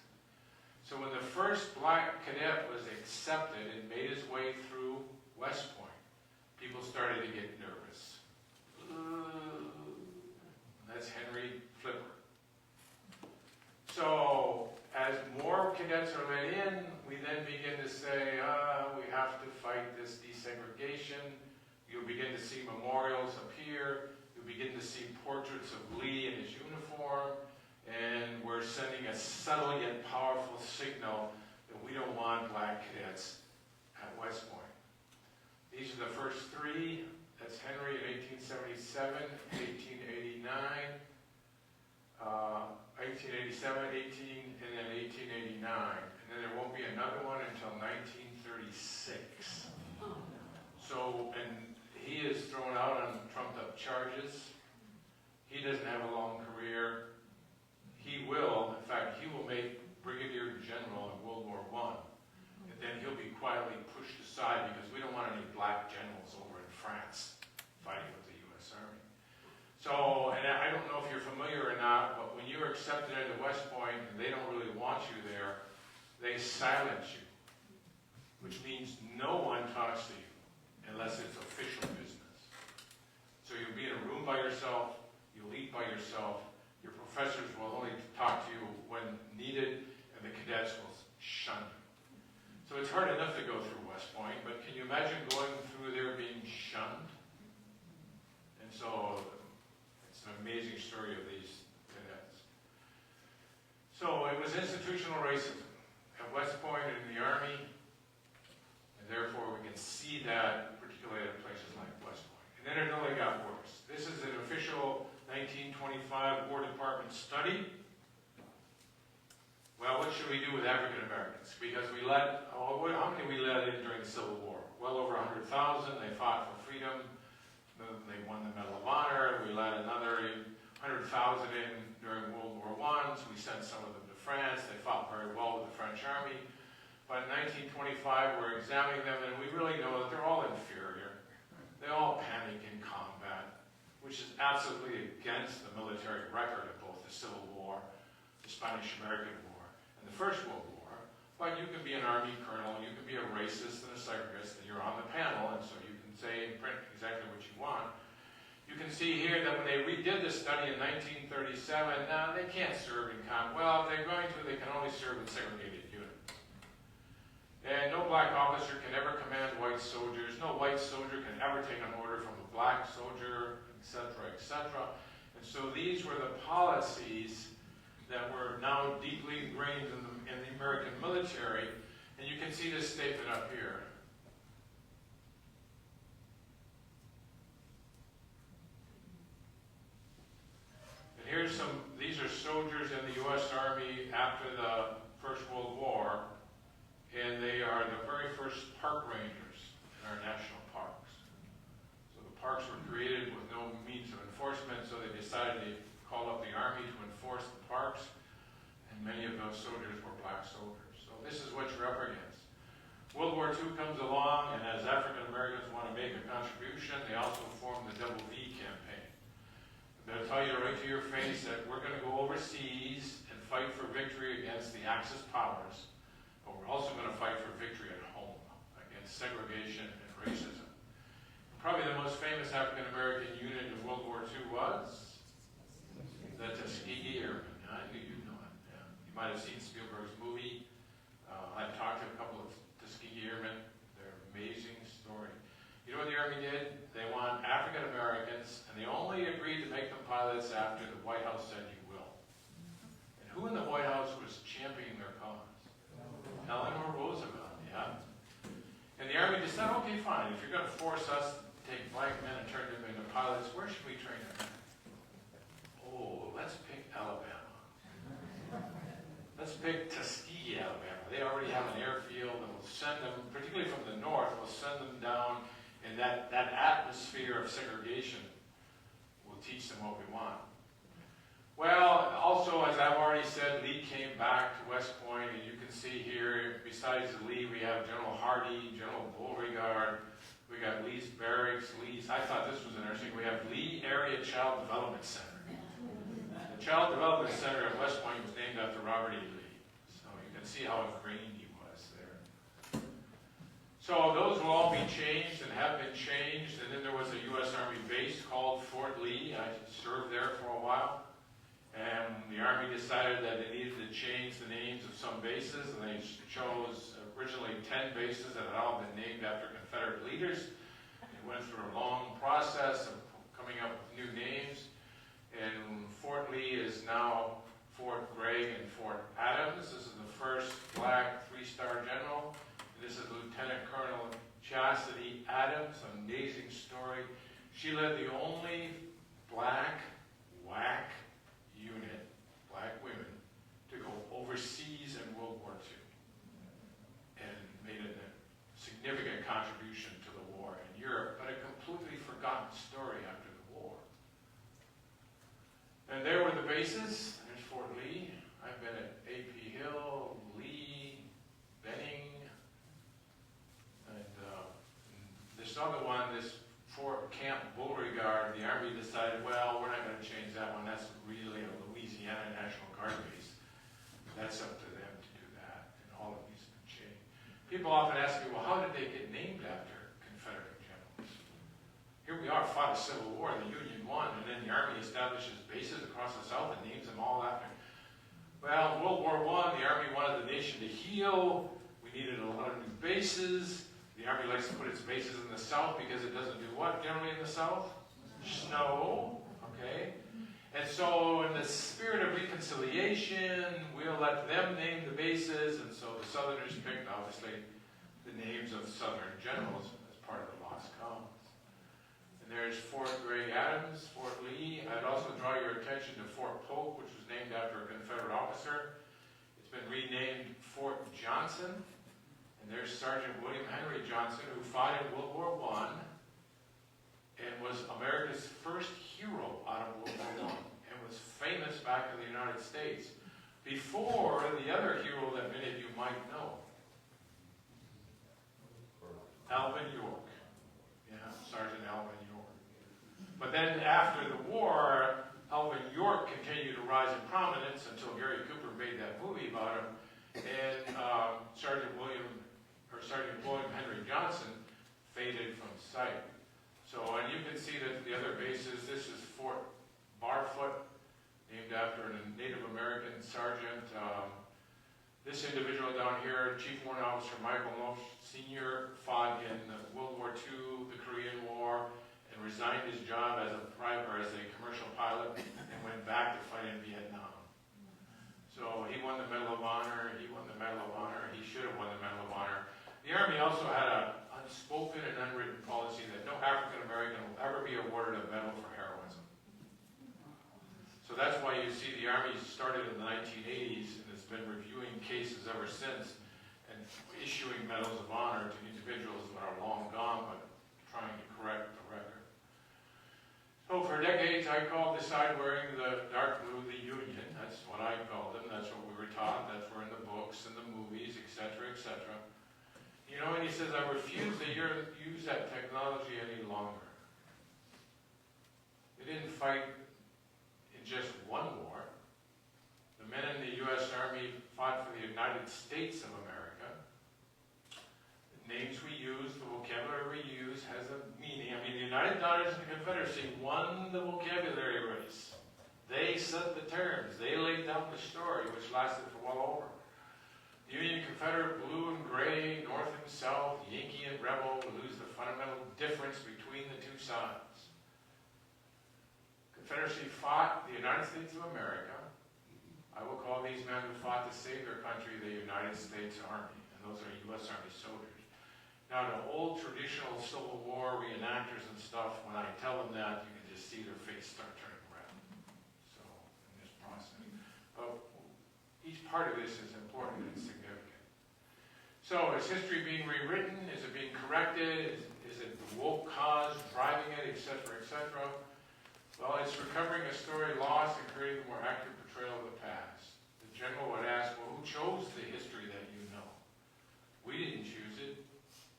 So when the first black cadet was accepted and made his way through West Point, people started to get nervous. That's Henry Flipper. So as more cadets are let in, we then begin to say, we have to fight this desegregation. You'll begin to see memorials appear. You'll begin to see portraits of Lee in his uniform. And we're sending a subtle yet powerful signal that we don't want black cadets at West Point. These are the first three. That's Henry in 1877, 1889, 1887, 18, and then 1889. And then there won't be another one until 1936. So, and he is thrown out on trumped-up charges. He doesn't have a long career. He will, in fact, he will make brigadier general in World War I. And then he'll be quietly pushed aside because we don't want any black generals over in France fighting with the U.S. Army. So, and I don't know if you're familiar or not, but when you're accepted into West Point and they don't really want you there, they silence you, which means no one talks to you unless it's official business. So you'll be in a room by yourself, you'll eat by yourself, your professors will only talk to you when needed, and the cadets will shun you. So it's hard enough to go through West Point, but can you imagine going through there being shunned? And so it's an amazing story of these cadets. So it was institutional racism at West Point and in the Army, and therefore we can see that particularly at places like West Point. And then it only got worse. This is an official 1925 War Department study. Well, what should we do with African Americans? Because we let, how many we let in during the Civil War? Well over 100,000. They fought for freedom. They won the Medal of Honor. We let another 100,000 in during World War I. So we sent some of them to France. They fought very well with the French Army. But in 1925, we're examining them, and we really know that they're all inferior. They all panic in combat, which is absolutely against the military record of both the Civil War, the Spanish-American War, and the First World War. But you can be an Army colonel, you can be a racist and a segregist, and you're on the panel, and so you can say and print exactly what you want. You can see here that when they redid this study in 1937, now they can't serve in combat. Well, if they're going to, they can only serve in segregated units. And no black officer can ever command white soldiers. No white soldier can ever take an order from a black soldier, etc., etc. And so these were the policies that were now deeply ingrained in the American military. And you can see this statement up here. And here's these are soldiers in the U.S. Army after the First World War. And they are the very first park rangers in our national parks. So the parks were created with no means of enforcement, so they decided to call up the Army to enforce the parks, and many of those soldiers were black soldiers. So this is what you're up against. World War II comes along, and as African Americans want to make a contribution, they also form the Double V campaign. They'll tell you right to your face that we're going to go overseas and fight for victory against the Axis powers. But we're also going to fight for victory at home against segregation and racism. Probably the most famous African-American unit in World War II was the Tuskegee Airmen. I knew you'd know it. Yeah. You might have seen Spielberg's movie. I've talked to a couple of Tuskegee Airmen. They're an amazing story. You know what the Army did? They want African-Americans, and they only agreed to make them pilots after the White House said you will. And who in the White House was championing their cause? Eleanor Roosevelt, yeah. And the Army just said, okay, fine, if you're going to force us to take black men and turn them into pilots, where should we train them? Oh, let's pick Alabama. let's pick Tuskegee, Alabama. They already have an airfield, and we'll send them, particularly from the north, we'll send them down in that atmosphere of segregation. We'll teach them what we want. Well, also, as I've already said, Lee came back to West Point, and you can see here, besides Lee, we have General Hardy, General Beauregard, we got Lee's Barracks, I thought this was interesting, we have Lee Area Child Development Center. The Child Development Center at West Point was named after Robert E. Lee, so you can see how ingrained he was there. So those will all be changed and have been changed, and then there was a U.S. Army base called Fort Lee. I served there for a while. And the Army decided that they needed to change the names of some bases, and they chose originally 10 bases that had all been named after Confederate leaders. They went through a long process of coming up with new names, and Fort Lee is now Fort Gregg and Fort Adams. This is the first black 3-star general. This is Lieutenant Colonel Chastity Adams, an amazing story. She led the only black WAC unit, black women, to go overseas in World War II and made a significant contribution to the war in Europe, but a completely forgotten story after the war. And there were the bases. There's Fort Lee. I've been at A.P. Hill, Lee, Benning, and this other one, this Fort Camp Beauregard, the Army decided, well, we're not going to change that one. That's really a Louisiana National Guard base. That's up to them to do that, and all of these have been changed. People often ask me, well, how did they get named after Confederate generals? Here we are, fought a Civil War, the Union won, and then the Army establishes bases across the South and names them all after. Well, in World War I, the Army wanted the nation to heal. We needed a lot of new bases. The Army likes to put its bases in the South because it doesn't do what generally in the South? Snow, okay? And so in the spirit of reconciliation, we'll let them name the bases, and so the Southerners picked, obviously, the names of Southern generals as part of the lost columns. And there's Fort Gregg Adams, Fort Lee. I'd also draw your attention to Fort Polk, which was named after a Confederate officer. It's been renamed Fort Johnson. And there's Sergeant William Henry Johnson, who fought in World War I and was America's first hero out of World War I and was famous back in the United States before the other hero that many of you might know, Alvin York. Yeah, Sergeant Alvin York. But then after the war, Alvin York continued to rise in prominence until Gary Cooper made that movie about him, and Sergeant William Henry Johnson faded from sight. So, and you can see that the other bases, this is Fort Barfoot, named after a Native American sergeant. This individual down here, Chief Warrant Officer Michael Mosh Sr., fought in World War II, the Korean War, and resigned his job as a commercial pilot and went back to fight in Vietnam. So he won the Medal of Honor, he should have won the Medal of Honor. The Army also had an unspoken and unwritten policy that no African American will ever be awarded a medal for heroism. So that's why you see the Army started in the 1980s and has been reviewing cases ever since and issuing medals of honor to individuals that are long gone but trying to correct the record. So for decades I called the side wearing the dark blue the Union. That's what I called them. That's what we were taught. That's where in the books and the movies, etc., etc. You know, and he says, I refuse to use that technology any longer. They didn't fight in just one war. The men in the U.S. Army fought for the United States of America. The names we use, the vocabulary we use has a meaning. I mean, the United States and the Confederacy won the vocabulary race. They set the terms. They laid down the story, which lasted for well over. Union, Confederate, blue and gray, North and South, Yankee and Rebel, lose the fundamental difference between the two sides. Confederacy fought the United States of America. I will call these men who fought to save their country the United States Army, and those are U.S. Army soldiers. Now, the old traditional Civil War reenactors and stuff, when I tell them that, you can just see their face start turning red. So, in this process. But Each part of this is important and significant. So is history being rewritten? Is it being corrected? Is it the woke cause driving it, etc., etc.? Well, it's recovering a story lost and creating a more accurate portrayal of the past. The general would ask, well, who chose the history that you know? We didn't choose it.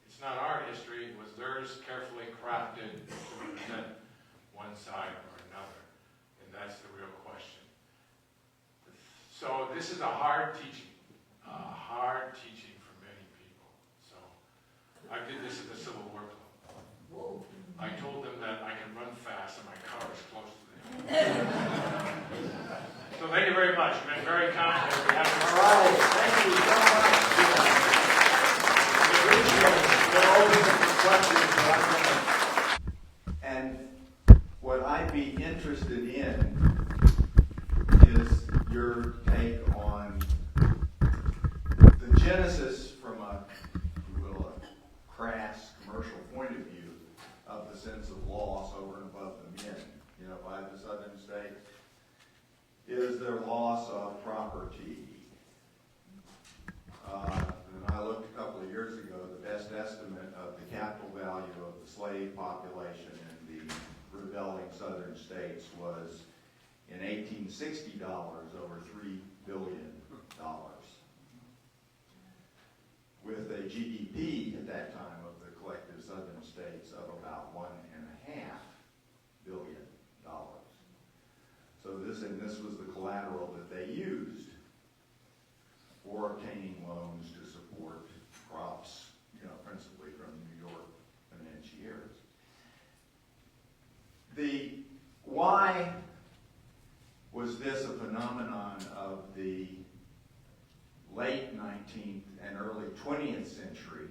It's not our history. It was theirs, carefully crafted to represent one side or another. And that's the real question. So this is a hard teaching for many people. So I did this at the Civil War Club. I told them that I can run fast and my car is close to them. So thank you very much. You've been very kind. All right, thank you so much. We'll open up for questions, and what I'd be interested in is your take on the genesis from a, if you will, a crass commercial point of view of the sense of loss over and above the men, by the southern states. Is their loss of property? And I looked a couple of years ago, the best estimate of the capital value of the slave population in the rebelling southern states was, in 1860 dollars, over $3 billion. With a GDP at that time of the collective southern states of about $1.5 billion. So this was the collateral that they used for obtaining loans to support crops, principally from New York financiers. Why was this a phenomenon of the late 19th and early 20th century?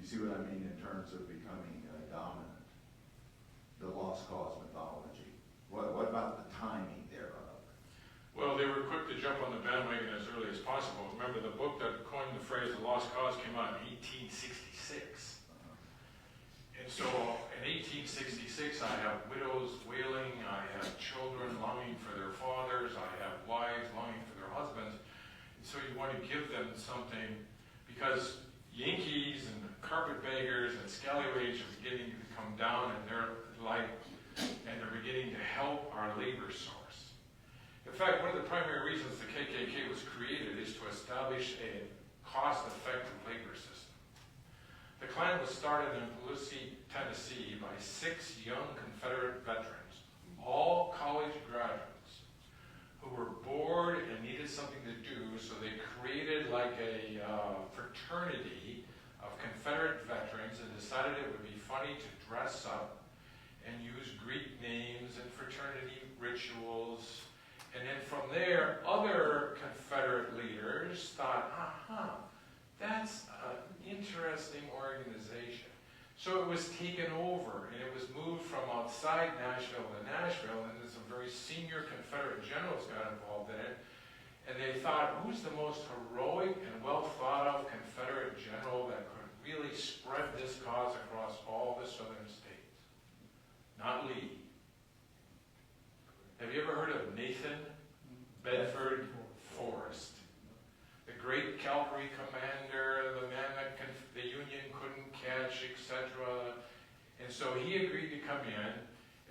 You see what I mean in terms of becoming dominant? The lost cause mythology. What about the timing thereof? Well, they were quick to jump on the bandwagon as early as possible. Remember, the book that coined the phrase "the lost cause" came out in 1866. And so, in 1866, I have widows wailing, I have children longing for their fathers, I have wives longing for their husbands. And so you want to give them something, because Yankees and carpetbaggers and scallywags are beginning to come down in their life, and they're beginning to help our labor source. In fact, one of the primary reasons the KKK was created is to establish a cost-effective labor system. The Klan was started in Palusi, Tennessee by 6 young Confederate veterans, all college graduates, who were bored and needed something to do, so they created like a fraternity of Confederate veterans and decided it would be funny to dress up and use Greek names and fraternity rituals. And then from there, other Confederate leaders thought, that's an interesting organization. So it was taken over, and it was moved from outside Nashville to Nashville, and then some very senior Confederate generals got involved in it. And they thought, who's the most heroic and well thought of Confederate general that could really spread this cause across all the southern states? Not Lee. Have you ever heard of Nathan Bedford Forrest? The great cavalry commander, the man that the Union couldn't catch, etc. And so he agreed to come in,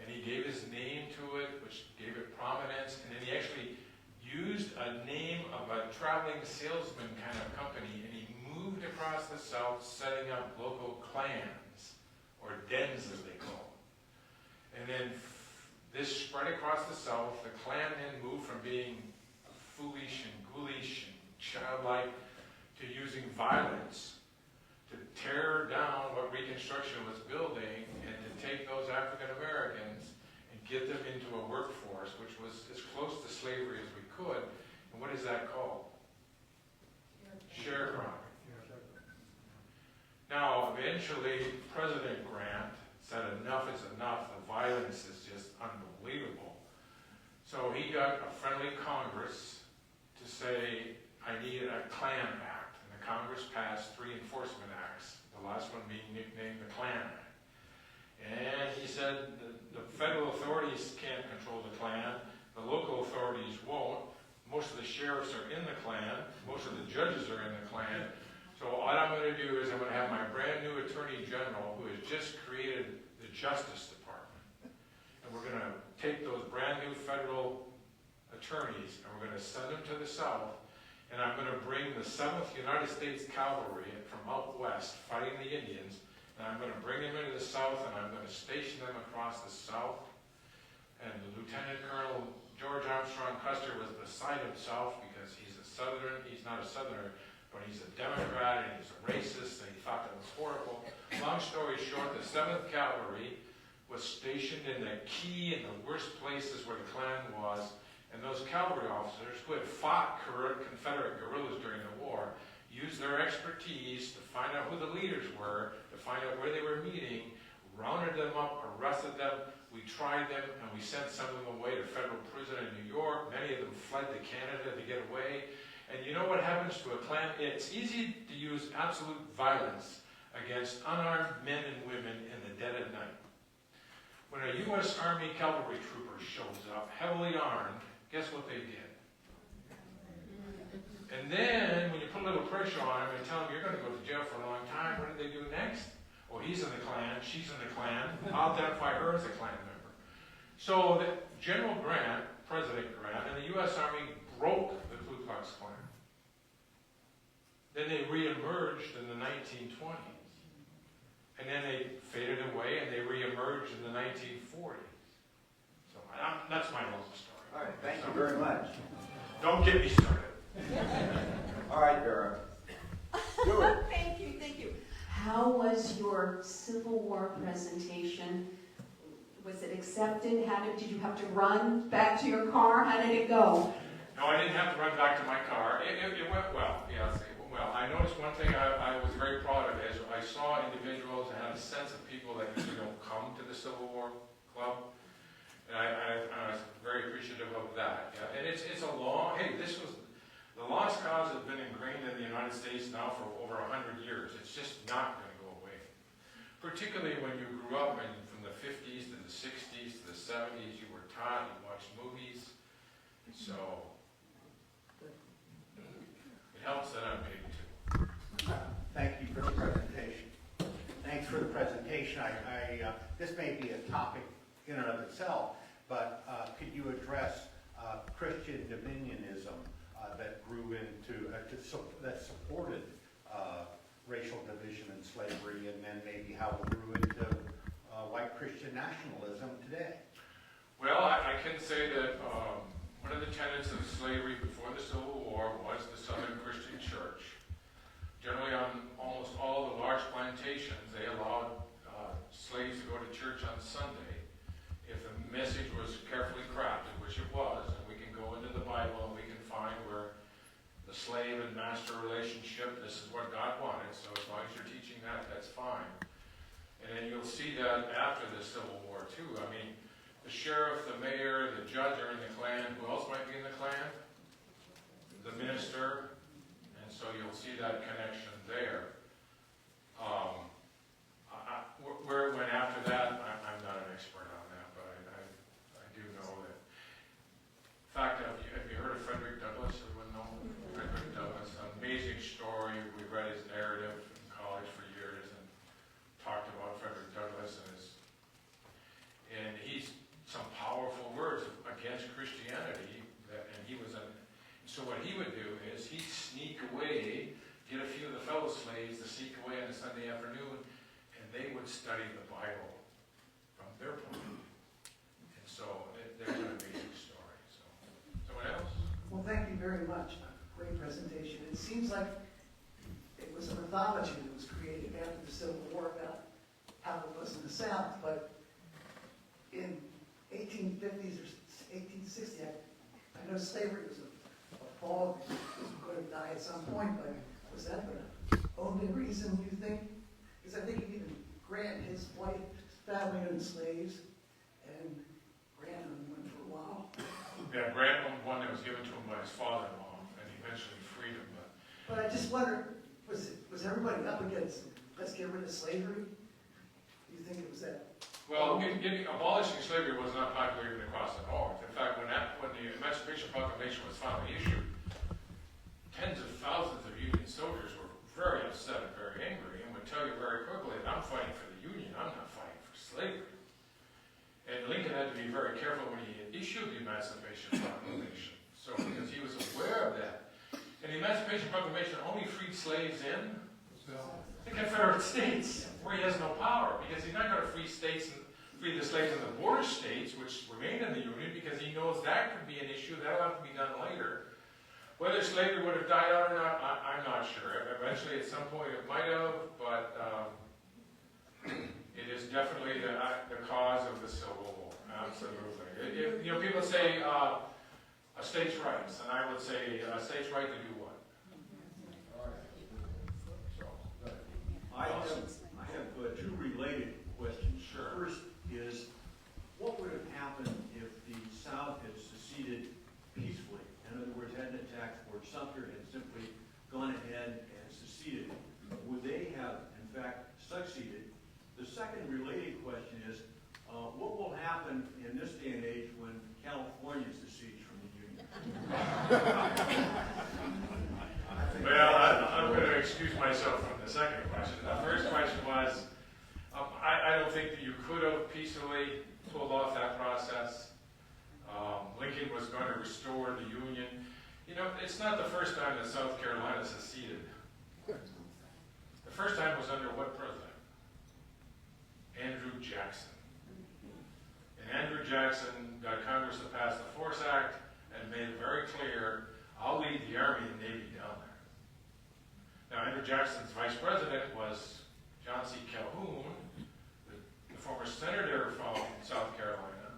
and he gave his name to it, which gave it prominence, and then he actually used a name of a traveling salesman kind of company, and he moved across the South, setting up local clans, or dens as they call them. And then this spread across the South. The Klan then moved from being foolish and ghoulish and childlike to using violence to tear down what Reconstruction was building and to take those African Americans and get them into a workforce which was as close to slavery as we could. And what is that called? Sharecropping. Now, eventually, President Grant said enough is enough. The violence is just unbelievable. So he got a friendly Congress to say, I need a Klan Act. And the Congress passed 3 enforcement acts, the last one being nicknamed the Klan Act. And he said the federal authorities can't control the Klan, the local authorities won't. Most of the sheriffs are in the Klan. Most of the judges are in the Klan. So what I'm going to do is I'm going to have my brand new Attorney General, who has just created the Justice Department. And we're going to take those brand new federal attorneys and we're going to send them to the South. And I'm going to bring the 7th United States Cavalry from out west fighting the Indians. And I'm going to bring them into the South and I'm going to station them across the South. And Lieutenant Colonel George Armstrong Custer was beside himself because he's a Southerner. He's not a Southerner, but he's a Democrat and he's a racist and he thought that was horrible. Long story short, the 7th Cavalry was stationed in the key and the worst places where the Klan was. And those cavalry officers who had fought Confederate guerrillas during the war used their expertise to find out who the leaders were, to find out where they were meeting, rounded them up, arrested them. We tried them, and we sent some of them away to federal prison in New York. Many of them fled to Canada to get away. And you know what happens to a Klan? It's easy to use absolute violence against unarmed men and women in the dead of night. When a U.S. Army cavalry trooper shows up, heavily armed, guess what they did? And then, when you put a little pressure on them and tell them you're going to go to jail for a long time, what did they do next? Oh, he's in the Klan, she's in the Klan, I'll identify her as a Klan member. So General Grant, President Grant, and the U.S. Army broke the Ku Klux Klan. Then they re-emerged in the 1920s. And then they faded away and they re-emerged in the 1940s. So that's my little story. All right, thank you very much. Don't get me started. All right, Vera. Do it. Thank you, thank you. How was your Civil War presentation? Was it accepted? Did you have to run back to your car? How did it go? No, I didn't have to run back to my car. It went well. Yeah, well, I noticed one thing I was very proud of is I saw individuals and had a sense of people that usually don't come to the Civil War Club. And I was very appreciative of that. Yeah. And it's a long, the lost cause has been ingrained in the United States now for over 100 years. It's just not going to go away. Particularly when you grew up from the 50s to the 60s to the 70s, you were taught, you watched movies. So it helps that I'm paid too. Thank you for the presentation. Thanks for the presentation. This may be a topic in and of itself, but could you address Christian dominionism that grew into, that supported racial division and slavery, and then maybe how it grew into white Christian nationalism today? Well, I can say that one of the tenets of slavery before the Civil War was the Southern Christian Church. Generally on almost all the large plantations, they allowed slaves to go to church on Sunday if the message was carefully crafted, which it was, and we can go into the Bible and we can find where the slave and master relationship, this is what God wanted, so as long as you're teaching that, that's fine. And then you'll see that after the Civil War too. I mean, the sheriff, the mayor, the judge are in the Klan. Who else might be in the Klan? The minister. And so you'll see that connection there. Where it went after that, I'm not an expert on that, but I do know that. In fact, have you heard of Frederick Douglass? Everyone know Frederick Douglass? An amazing story. We read his narrative in college for years and talked about Frederick Douglass and he's some powerful words against Christianity. So what he would do is he'd sneak away, get a few of the fellow slaves to sneak away on a Sunday afternoon, and they would study the Bible from their point of view. And so there's an amazing story. So, someone else? Well, thank you very much. Great presentation. It seems like it was a mythology that was created after the Civil War about how it was in the South, but in 1850s or 1860, I know slavery was a fall, it was going to die at some point, but was that the only reason you think? Because I think even Grant, his wife, family owned slaves, and Grant owned one for a while. Yeah, Grant owned one that was given to him by his father-in-law, and he eventually freed him. But I just wonder, was everybody up against, let's get rid of slavery? Do you think it was that? Well, abolishing slavery was not popular even across the North. In fact, when the Emancipation Proclamation was finally issued, be very careful when he issued the Emancipation Proclamation. So, because he was aware of that. And the Emancipation Proclamation only freed slaves in the Confederate States, where he has no power, because he's not going to free the slaves in the border states, which remain in the Union, because he knows that could be an issue. That'll have to be done later. Whether slavery would have died out or not, I'm not sure. Eventually, at some point, it might have, but it is definitely the cause of the Civil War. Absolutely. People say states' rights, and I would say states' right to do what? I have two related questions. Sure. The first is, what would have happened if the South had seceded peacefully? In other words, hadn't attacked Fort Sumter, had simply gone ahead and seceded. Would they have, in fact, succeeded? The second related question is, what will happen in this day and age when California secedes from the Union? Well, I'm going to excuse myself from the second question. The first question was, I don't think that you could have peacefully pulled off that process. Lincoln was going to restore the Union. It's not the first time that South Carolina seceded. The first time was under what president? Andrew Jackson. And Andrew Jackson got Congress to pass the Force Act and made it very clear, I'll lead the Army and Navy down there. Now, Andrew Jackson's vice president was John C. Calhoun, the former senator from South Carolina.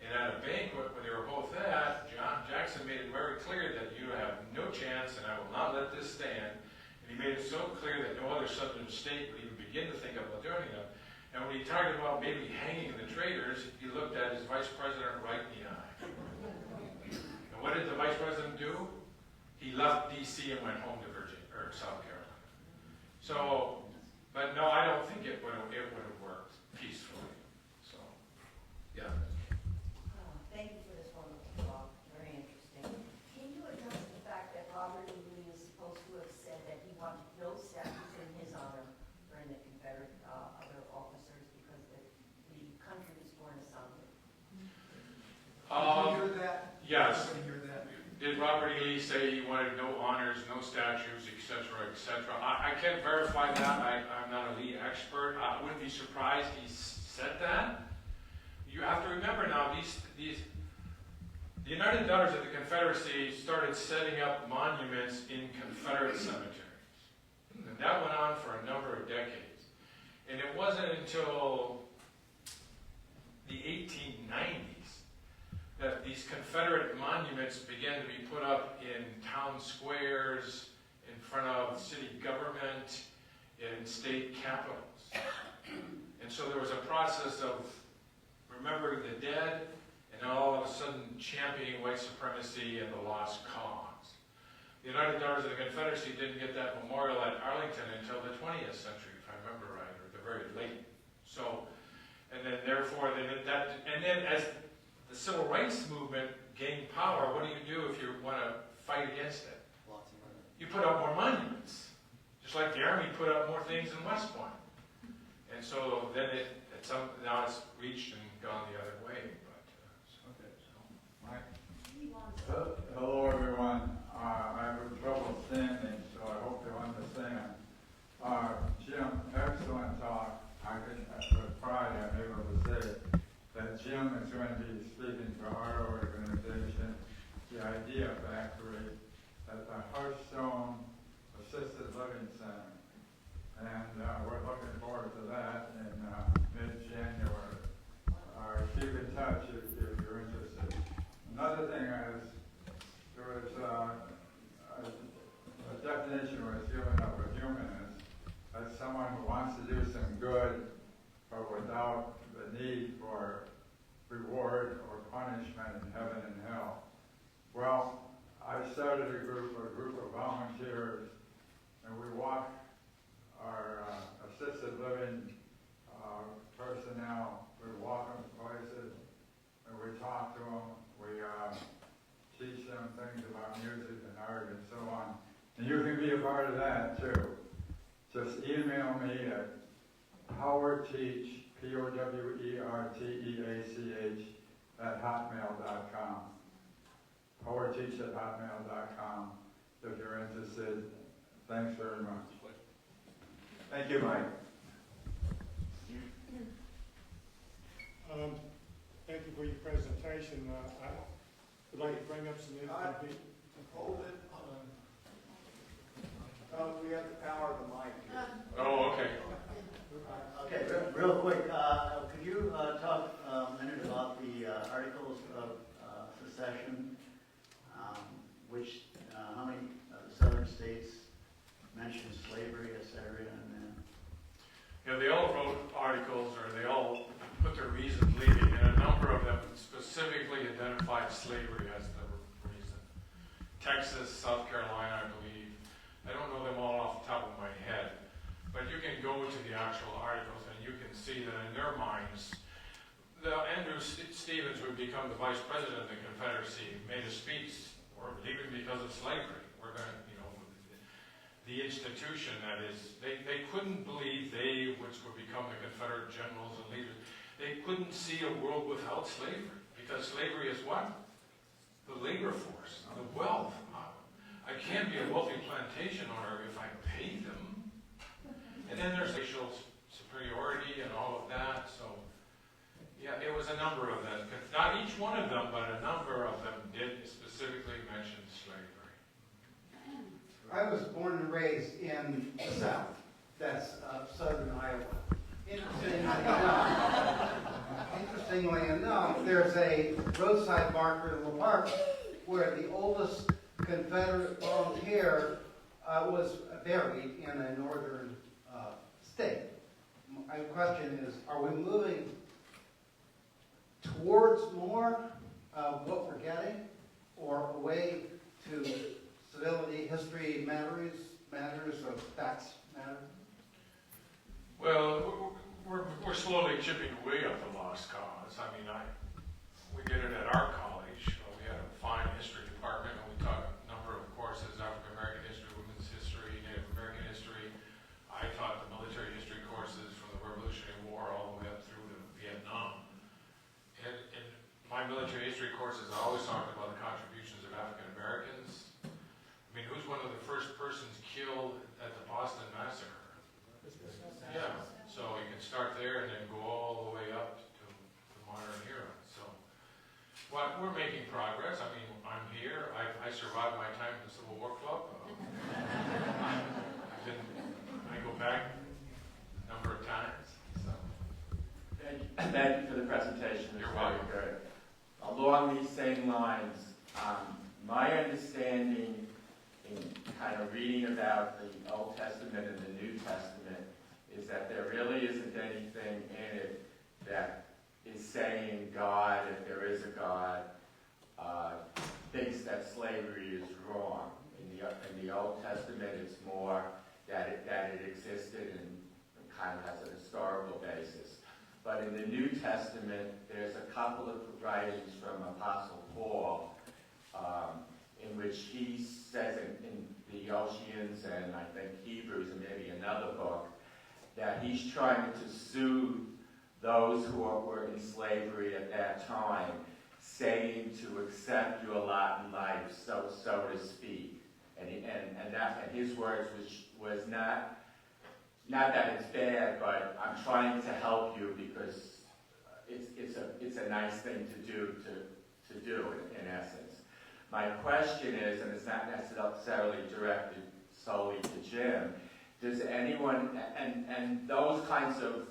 And at a banquet where they were both at, Jackson made it very clear that you have no chance and I will not let this stand. And he made it so clear that no other southern state would even begin to think about doing it. And when he talked about maybe hanging the traitors, he looked at his vice president right in the eye. And what did the vice president do? He left D.C. and went home to South Carolina. So, but no, I don't think it would have worked peacefully. So, yeah. Thank you for this wonderful talk. Very interesting. Can you address the fact that Robert E. Lee is supposed to have said that he wanted no statues in his honor during the Confederate other officers because the country was torn asunder? Did you hear that? Yes. Did you hear that? Did Robert E. Lee say he wanted no honors, no statues, etc., etc.? I can't verify that. I'm not a Lee expert. I wouldn't be surprised he said that. You have to remember now, the United Daughters of the Confederacy started setting up monuments in Confederate cemeteries. And that went on for a number of decades. And it wasn't until the 1890s that these Confederate monuments began to be put up in town squares, in front of city government, in state capitals. And so there was a process of remembering the dead, and then all of a sudden championing white supremacy and the lost cause. The United Daughters of the Confederacy didn't get that memorial at Arlington until the 20th century, if I remember right, or the very late. So, and then therefore, and then as the civil rights movement gained power, what do you do if you want to fight against it? You put up more monuments, just like the Army put up more things in West Point. And so then now it's reached and gone the other way. But Hello, everyone. I have trouble standing, so I hope you understand. Jim, excellent talk. I think with pride I'm able to say that Jim is going to be speaking to our organization, the Idea Factory, at the Hearthstone Assisted Living Center. And we're looking forward to that in mid-January. Keep in touch if you're interested. Another thing is, there was a definition was given of a humanist as someone who wants to do some good, but without the need for reward or punishment in heaven and hell. Well, I started a group of volunteers, and we walk our assisted living personnel. We walk them places, and we talk to them. We teach them things about music and art and so on. And you can be a part of that too. Just email me at powerteach, POWERTEACH, poetteach@hotmail.com. poetteach@hotmail.com. If you're interested, thanks very much. Thank you, Mike. Thank you for your presentation. I would like to bring up some information. Hold it. We have the power of the mic here. Oh, okay. Okay, real quick, could you talk a minute about the articles of secession, which, how many of the southern states mention slavery, et cetera, and Yeah, they all wrote articles, or they all put their reasons leaving, and a number of them specifically identified slavery as the reason. Texas, South Carolina, I believe. I don't know them all off the top of my head, but you can go to the actual articles and you can see that in their minds, Andrew Stevens would become the vice president of the Confederacy, made a speech, or leaving because of slavery. We're going to, the institution that is, they couldn't believe which would become the Confederate generals and leaders, they couldn't see a world without slavery, because slavery is what? The labor force, the wealth. I can't be a wealthy plantation owner if I pay them. And then there's racial superiority and all of that, so yeah, it was a number of them. Not each one of them, but a number of them did specifically mention slavery. I was born and raised in the South. That's southern Iowa. Interestingly enough, there's a roadside marker in the park where the oldest Confederate volunteer was buried in a northern state. My question is, are we moving towards more of what we're getting, or away to civility, history matters of facts matter? Well, we're slowly chipping away at the lost cause. I mean, we did it at our college. We had a fine history department, and we taught a number of courses: African American history, women's history, Native American history. I taught the military history courses from the Revolutionary War all the way up through to Vietnam. And in my military history courses, I always talked about the contributions of African Americans. I mean, who's one of the first persons killed at the Boston Massacre? Yeah, so you can start there and then go all the way up to the modern era. So, well, we're making progress. I mean, I'm here. I survived my time in the Civil War Club. I go back a number of times. So. Thank you for the presentation. You're welcome. Good. Along these same lines, my understanding in kind of reading about the Old Testament and the New Testament is that there really isn't anything in it that is saying God, if there is a God, thinks that slavery is wrong. In the Old Testament, it's more that it existed and kind of has a historical basis. But in the New Testament, there's a couple of writings from Apostle Paul in which he says in the Oceans and I think Hebrews and maybe another book that he's trying to soothe those who were in slavery at that time, saying to accept your lot in life, so to speak. And his words was not that it's bad, but I'm trying to help you because it's a nice thing to do in essence. My question is, and it's not necessarily directed solely to Jim, does anyone, and those kinds of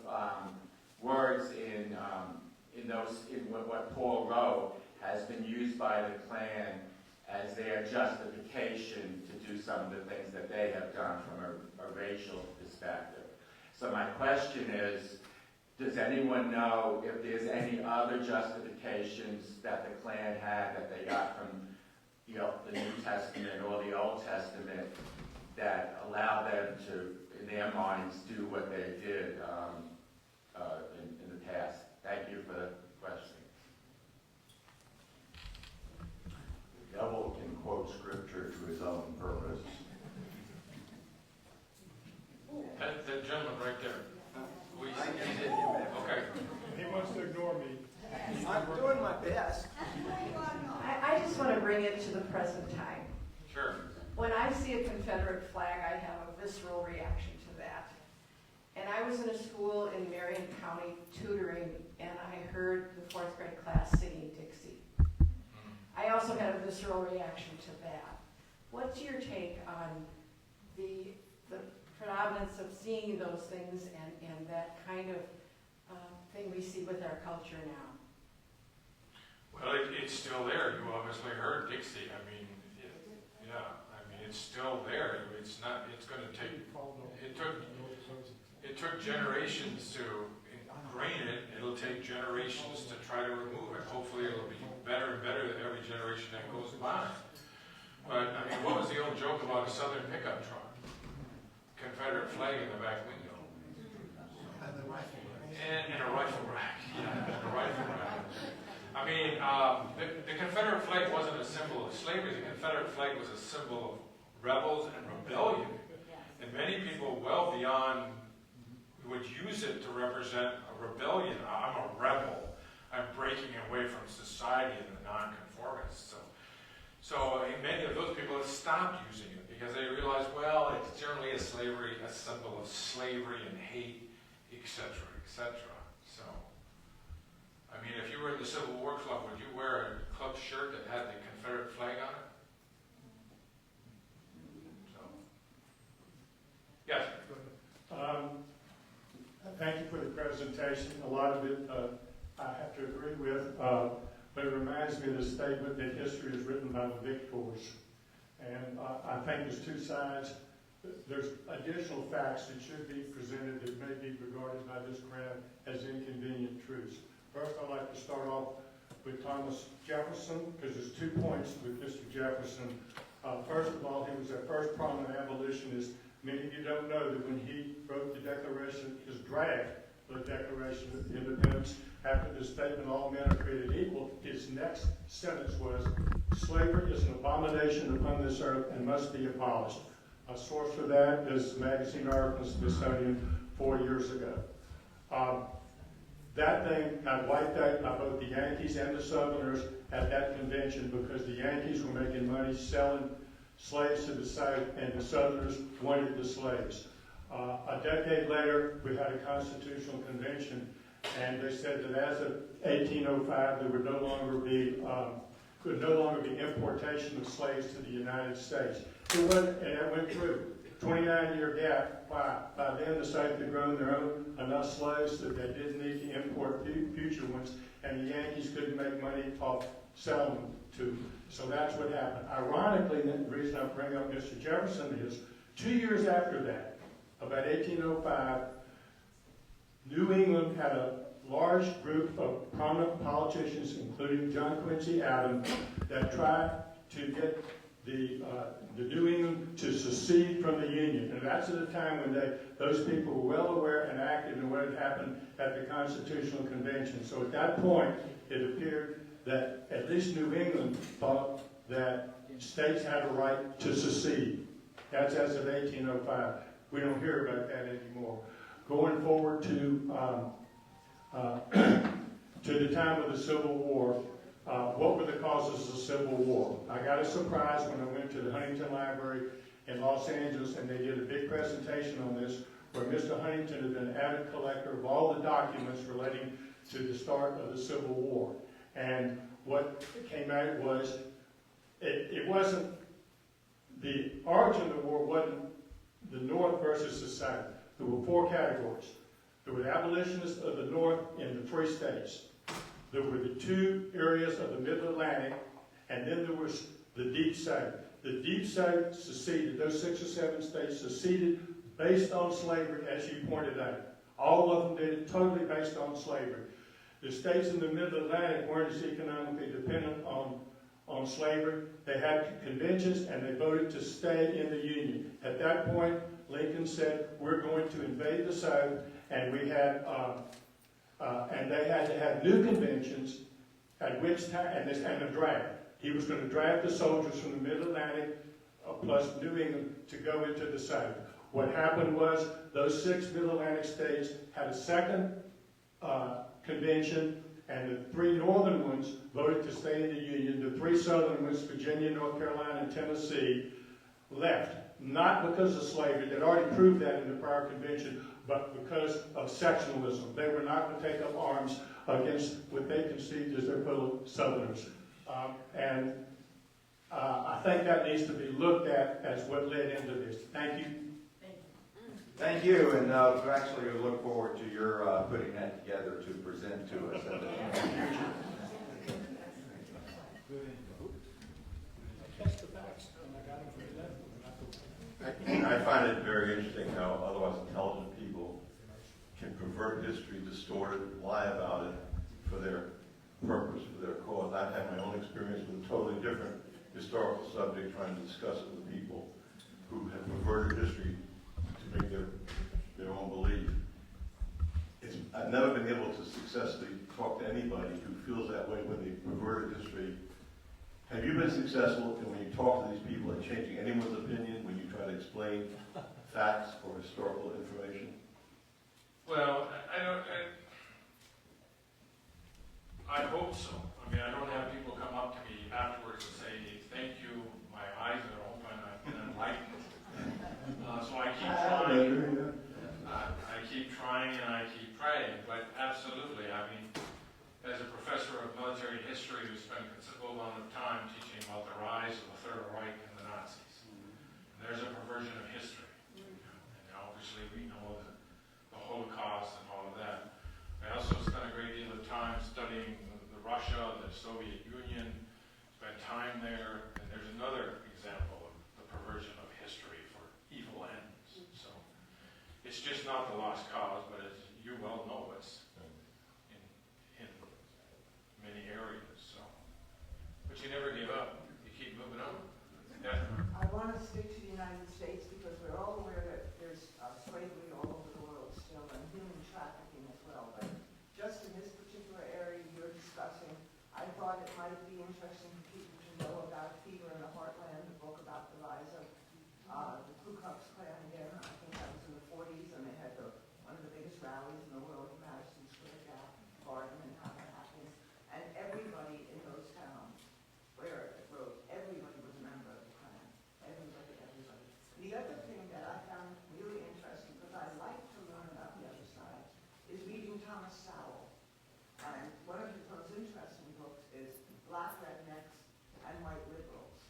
words in what Paul wrote has been used by the Klan as their justification to do some of the things that they have done from a racial perspective. So my question is, does anyone know if there's any other justifications that the Klan had that they got from the New Testament or the Old Testament that allowed them to, in their minds, do what they did in the past? Thank you for the question. The devil can quote scripture to his own purpose. That gentleman right there. Okay. He wants to ignore me. I'm doing my best. want to bring it to the present time. Sure. When I see a Confederate flag, I have a visceral reaction to that. And I was in a school in Marion County tutoring, and I heard the 4th grade class singing Dixie. I also had a visceral reaction to that. What's your take on the predominance of seeing those things and that kind of thing we see with our culture now? Well, it's still there. You obviously heard Dixie. I mean, yeah. I mean, it's still there. It's not. It's going to take. It took generations to ingrain it. It'll take generations to try to remove it. Hopefully, it'll be better and better with every generation that goes by. But I mean, what was the old joke about a Southern pickup truck? Confederate flag in the back window. And a rifle rack. Yeah, and a rifle rack. I mean, the Confederate flag wasn't a symbol of slavery. The Confederate flag was a symbol of rebels and rebellion. And many people well beyond would use it to represent a rebellion. I'm a rebel. I'm breaking away from society and the nonconformists. So many of those people have stopped using it because they realized, well, it's generally a symbol of slavery and hate, etc., etc. So, I mean, if you were in the Civil War Club, would you wear a club shirt that had the Confederate flag on it? So, yes. Thank you for the presentation. A lot of it I have to agree with, but it reminds me of the statement that history is written by the victors. And I think there's two sides. There's additional facts that should be presented that may be regarded by this crowd as inconvenient truths. First, I'd like to start off with Thomas Jefferson, because there's 2 points with Mr. Jefferson. First of all, he was a first prominent abolitionist. Many of you don't know that when he wrote the Declaration, his draft of the Declaration of Independence, after the statement, all men are created equal, his next sentence was, slavery is an abomination upon this earth and must be abolished. A source for that is the magazine article in Smithsonian 4 years ago. That thing got wiped out by both the Yankees and the Southerners at that convention because the Yankees were making money selling slaves to the South and the Southerners wanted the slaves. A decade later, we had a constitutional convention and they said that as of 1805, there would no longer be could no longer be importation of slaves to the United States. It wasn't, and it went through. 29-year gap. Why? By then, the South had grown their own enough slaves that they didn't need to import future ones, and the Yankees couldn't make money off selling them to them. So that's what happened. Ironically, the reason I bring up Mr. Jefferson is 2 years after that, about 1805, New England had a large group of prominent politicians, including John Quincy Adams, that tried to get the New England to secede from the Union. And that's at a time when those people were well aware and active in what had happened at the Constitutional Convention. So at that point, it appeared that at least New England thought that states had a right to secede. That's as of 1805. We don't hear about that anymore. Going forward to the time of the Civil War, what were the causes of the Civil War? I got a surprise when I went to the Huntington Library in Los Angeles and they did a big presentation on this where Mr. Huntington had been an avid collector of all the documents relating to the start of the Civil War. And what came out was, it wasn't, the origin of the war wasn't the North versus the South. There were 4 categories. There were the abolitionists of the North in the free states. There were the 2 areas of the Mid-Atlantic, and then there was the Deep South. The Deep South seceded, those 6 or 7 states seceded based on slavery, as you pointed out. All of them did it totally based on slavery. The states in the Mid-Atlantic weren't as economically dependent on slavery. They had conventions and they voted to stay in the Union. At that point, Lincoln said, we're going to invade the South, and we had and they had to have new conventions at which time, and a draft. He was going to draft the soldiers from the Mid-Atlantic plus New England to go into the South. What happened was those 6 Mid-Atlantic states had a second convention, And the 3 northern ones voted to stay in the Union. The 3 southern ones, Virginia, North Carolina, and Tennessee, left. Not because of slavery, they'd already proved that in the prior convention, but because of sectionalism. They were not to take up arms against what they conceived as their fellow Southerners. I think that needs to be looked at as what led into this. Thank you. Thank you, and actually we look forward to your putting that together to present to us in the future. I find it very interesting how otherwise intelligent people can pervert history, distort it, lie about it for their purpose, for their cause. I've had my own experience with a totally different historical subject, trying to discuss it with people who have perverted history to make their own belief. I've never been able to successfully talk to anybody who feels that way when they perverted history. Have you been successful in when you talk to these people at changing anyone's opinion when you try to explain facts or historical information? Well, I hope so. I mean, I don't have people come up to me afterwards and say, thank you, my eyes are open, I've been enlightened. So I keep trying. I keep trying and I keep praying, but absolutely, I mean, as a professor of military history who spent a considerable amount of time teaching about the rise of the Third Reich and the Nazis, and there's a perversion of history. And obviously we know the Holocaust and all of that. I also spent a great deal of time studying the Russia, the Soviet Union, spent time there, and there's another example of the perversion of history for evil ends. So it's just not the lost cause, but as you well know, it's in many areas. So, but you never give up. You keep moving on. Yeah. I want to stick to the United States because we're all aware that there's slavery all over the world still and human trafficking as well. But just in this particular area you're discussing, I thought it might be interesting for people to know about Fever in the Heartland, the book about the rise of the Ku Klux Klan again. I think that was in the 40s, and they had one of the biggest rallies in the world, Madison Square Garden, and how that happened. And everybody in those towns where it wrote, everybody was a member of the Klan. Everybody. The other thing that I found really interesting, because I like to learn about the other side, is reading Thomas Sowell. And one of his most interesting books is Black Rednecks and White Liberals.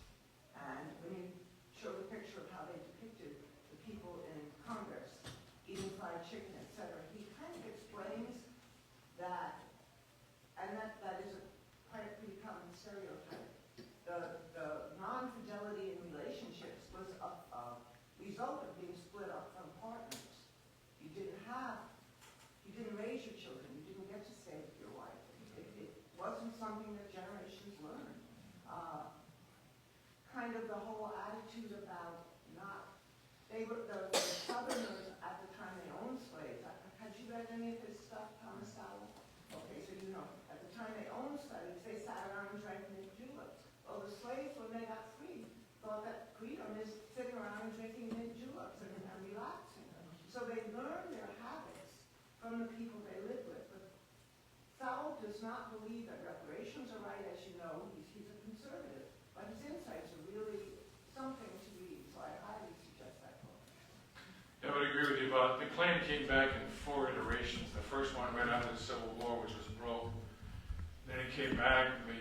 And when you show the picture of how they depicted the people in Congress eating fried chicken, etc., he kind of explains that, and that is a quite a pretty common stereotype. The non-fidelity in relationships was a result of being split up from partners. You didn't raise your children. You didn't get to stay with your wife. It wasn't something that generations learned. Kind of the whole attitude about the Southerners at the time they owned slaves. Had you read any of his stuff, Thomas Sowell? Okay, so you know, at the time they owned slaves, they sat around and drank mint juleps. Well, the slaves, when they got free, thought that freedom is sitting around and drinking mint juleps and relaxing. So they learned their habits from the people they lived with. But Sowell does not believe that reparations are right, as you know. He's a conservative. But his insights are really something to read, so I highly suggest that book. I would agree with you about the Klan came back in 4 iterations. The first one right after the Civil War, which was broke. Then it came back. The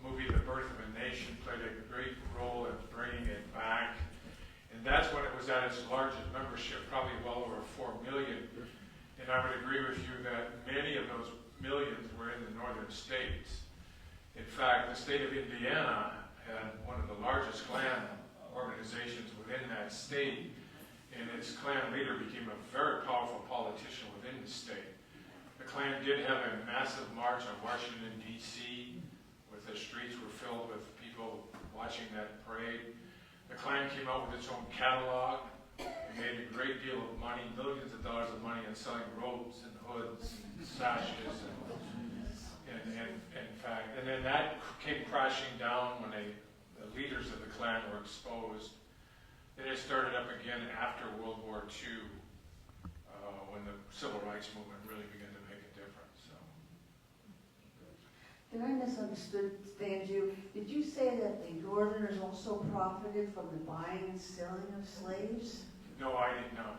movie The Birth of a Nation played a great role in bringing it back. And that's when it was at its largest membership, probably well over 4 million. And I would agree with you that many of those millions were in the northern states. In fact, the state of Indiana had one of the largest Klan organizations within that state, and its Klan leader became a very powerful politician within the state. The Klan did have a massive march on Washington, D.C., with the streets were filled with people watching that parade. The Klan came out with its own catalog. It made a great deal of money, millions of dollars of money, on selling robes and hoods and sashes and then that came crashing down when the leaders of the Klan were exposed. Then it started up again after World War II, when the civil rights movement really began to make a difference. So. Did I misunderstand you? Did you say that the Northerners also profited from the buying and selling of slaves? No, I didn't know.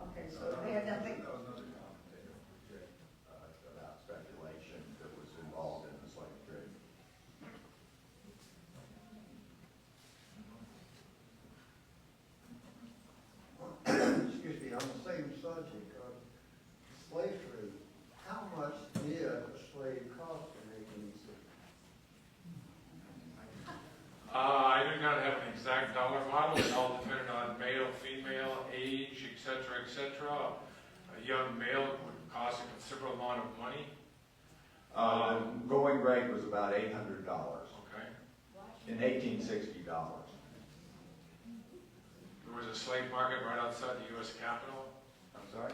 Okay, so they had nothing. That was another commentator about speculation that was involved in the slave trade. Excuse me, on the same subject of slave trade, how much did a slave cost in 1860? I do not have an exact dollar model. It all depended on male, female, age, etc., etc. A young male would cost a considerable amount of money. Going rate was about $800 Okay. in 1860 dollars. There was a slave market right outside the U.S. Capitol. I'm sorry?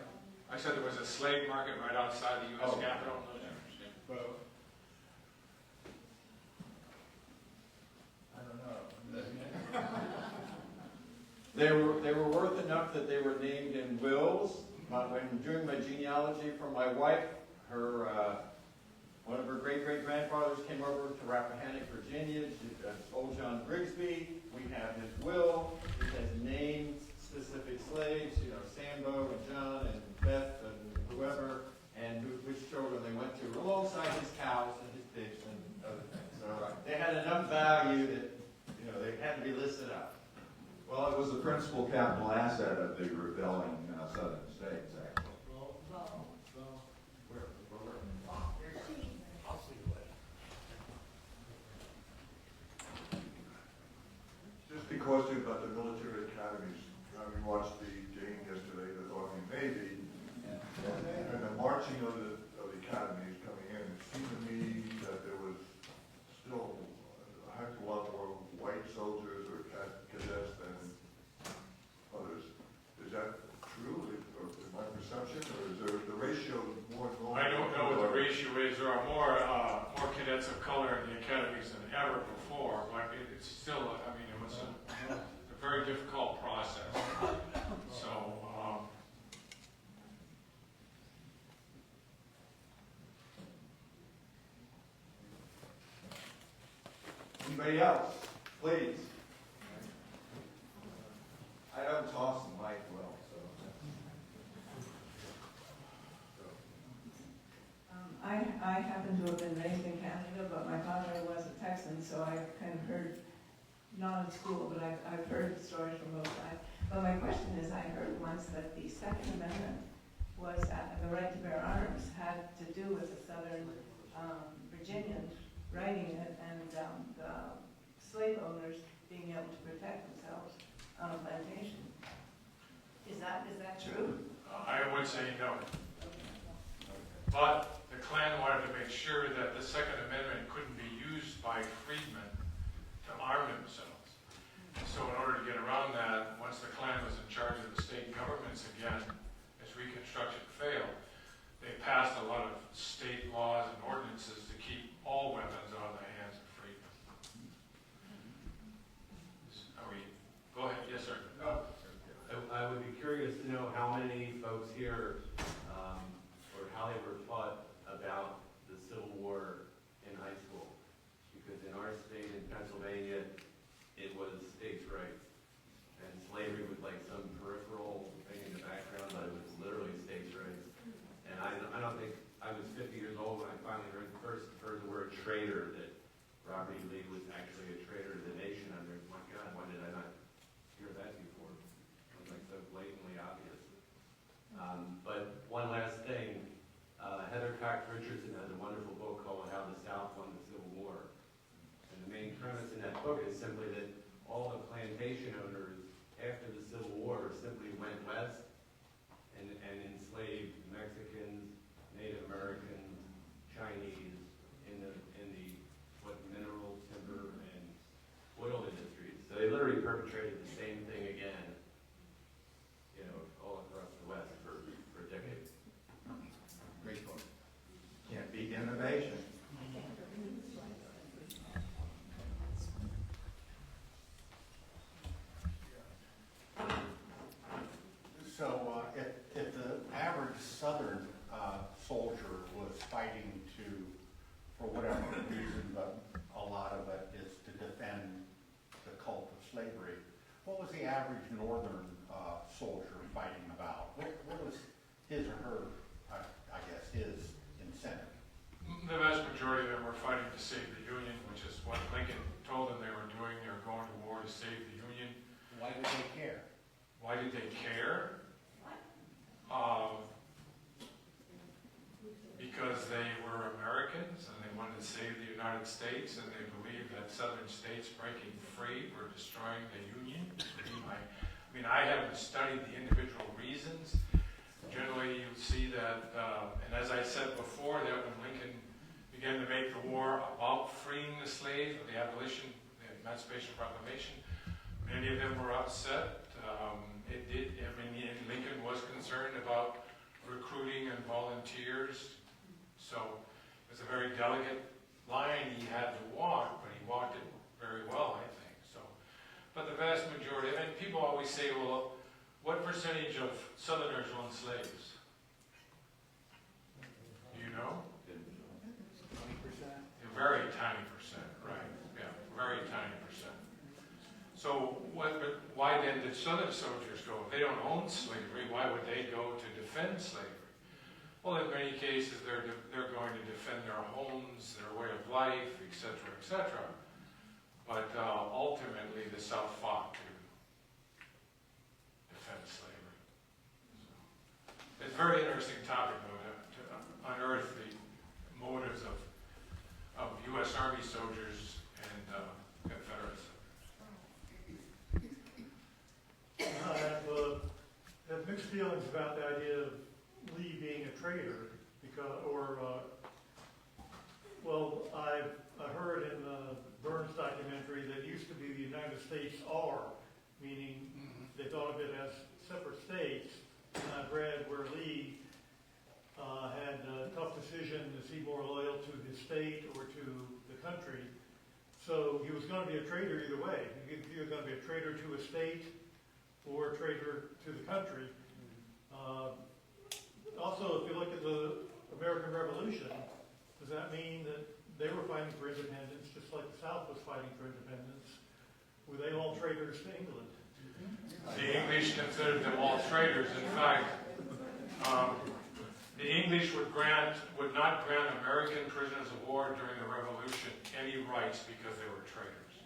I said there was a slave market right outside the U.S. Oh. Capitol. They were worth enough that they were named in wills. During my genealogy for my wife, one of her great-great-grandfathers came over to Rappahannock, Virginia, old John Grigsby. We have his will. It has named specific slaves, Sambo and John and Beth and whoever, and which children they went to, alongside his cows and his pigs and other things. So they had enough value that, they had to be listed up. Well, it was the principal capital asset of the rebelling southern states, actually. Just a question about the military academies. We watched the game yesterday, the Army Navy, and the marching of the academies coming in. It seemed to me that there was still a heck of a lot more white soldiers or cadets than others. Is that true, or is my perception, or is there the ratio more normal? I don't know what the ratio is. There are more cadets of color in the academies than ever before, but it's still, it was a very difficult process. So, Anybody else? Please. I don't toss the mic well, so. I happen to have been raised in Canada, but my father was a Texan, so I kind of heard, not in school, but I've heard stories from both sides. But my question is, I heard once that the Second Amendment was, the right to bear arms had to do with the Southern Virginians writing it and the slave owners being able to protect themselves on a plantation. Is that true? I would say no. But the Klan wanted to make sure that the Second Amendment couldn't be used by freedmen to arm themselves. So in order to get around that, once the Klan was in charge of the state governments again, as Reconstruction failed, they passed a lot of state laws and ordinances to keep all weapons out of the hands of freedmen. Go ahead, yes, sir. I would be curious to know how many folks here, or how they were taught about the Civil War in high school. Because in our state, in Pennsylvania, it was states' rights. And slavery was like some peripheral thing in the background, but it was literally states' rights. And I don't think, I was 50 years old when I finally first heard the word traitor, that Robert E. Lee was actually a traitor to the nation. I mean, my God, why did I not hear that before? It was like so blatantly obvious. But one last thing, Heather Cox Richardson has a wonderful book called How the South Won the Civil War. And the main premise in that book is simply that all the plantation owners after the Civil War simply went west and enslaved Mexicans, Native Americans, Chinese in the mineral, timber, and oil industries. So they literally perpetrated the same thing again, all across the West for decades. Great book. Can't beat innovation. what was the average northern soldier fighting about? What was his or her, I guess, his incentive? The vast majority of them were fighting to save the Union, which is what Lincoln told them they were doing. They were going to war to save the Union. Why did they care? Why did they care? Because they were Americans and they wanted to save the United States, and they believed that southern states breaking free were destroying the Union. I haven't studied the individual reasons. Generally, you see that, and as I said before, that when Lincoln began to make the war about freeing the slaves, the abolition, the Emancipation Proclamation, many of them were upset. Lincoln was concerned about recruiting and volunteers. So it was a very delicate line he had to walk, but he walked it very well, I think. So, but the vast majority, and people always say, well, what percentage of Southerners own slaves? Do you know? 20%? A very tiny percent, right? Yeah, very tiny percent. So why then did Southern soldiers go? If they don't own slavery, why would they go to defend slavery? Well, in many cases, they're going to defend their homes, their way of life, etc., etc. But ultimately, the South fought to defend slavery. So, it's a very interesting topic, though, to unearth the motives of U.S. Army soldiers and Confederate soldiers. I have mixed feelings about the idea of Lee being a traitor, because, I heard in the Burns documentary that it used to be the United States are, meaning they thought of it as separate states. And I've read where Lee had a tough decision, is he more loyal to his state or to the country? So he was going to be a traitor either way. He was going to be a traitor to a state or a traitor to the country. Also, if you look at the American Revolution, does that mean that they were fighting for independence just like the South was fighting for independence? Were they all traitors to England? The English considered them all traitors. In fact, the English would not grant American prisoners of war during the Revolution any rights because they were traitors.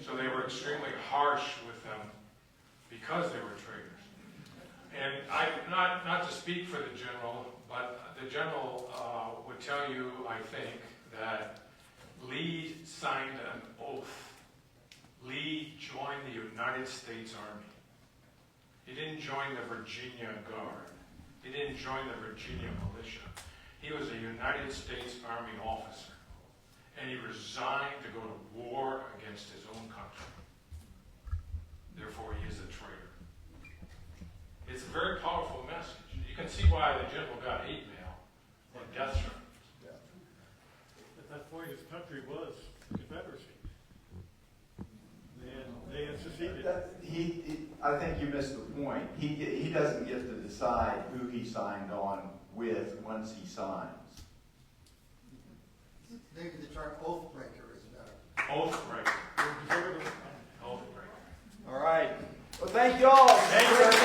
So they were extremely harsh with them because they were traitors. And not to speak for the general, but the general would tell you, I think, that Lee signed an oath. Lee joined the United States Army. He didn't join the Virginia Guard. He didn't join the Virginia Militia. He was a United States Army officer. And he resigned to go to war against his own country. Therefore, he is a traitor. It's a very powerful message. You can see why the general got hate mail and death threats. At that point, his country was Confederacy. They had seceded. I think you missed the point. He doesn't get to decide who he signed on with once he signs. Maybe the term oath breaker is better. Oath breaker. All right. Well, thank you all. Thank you very much.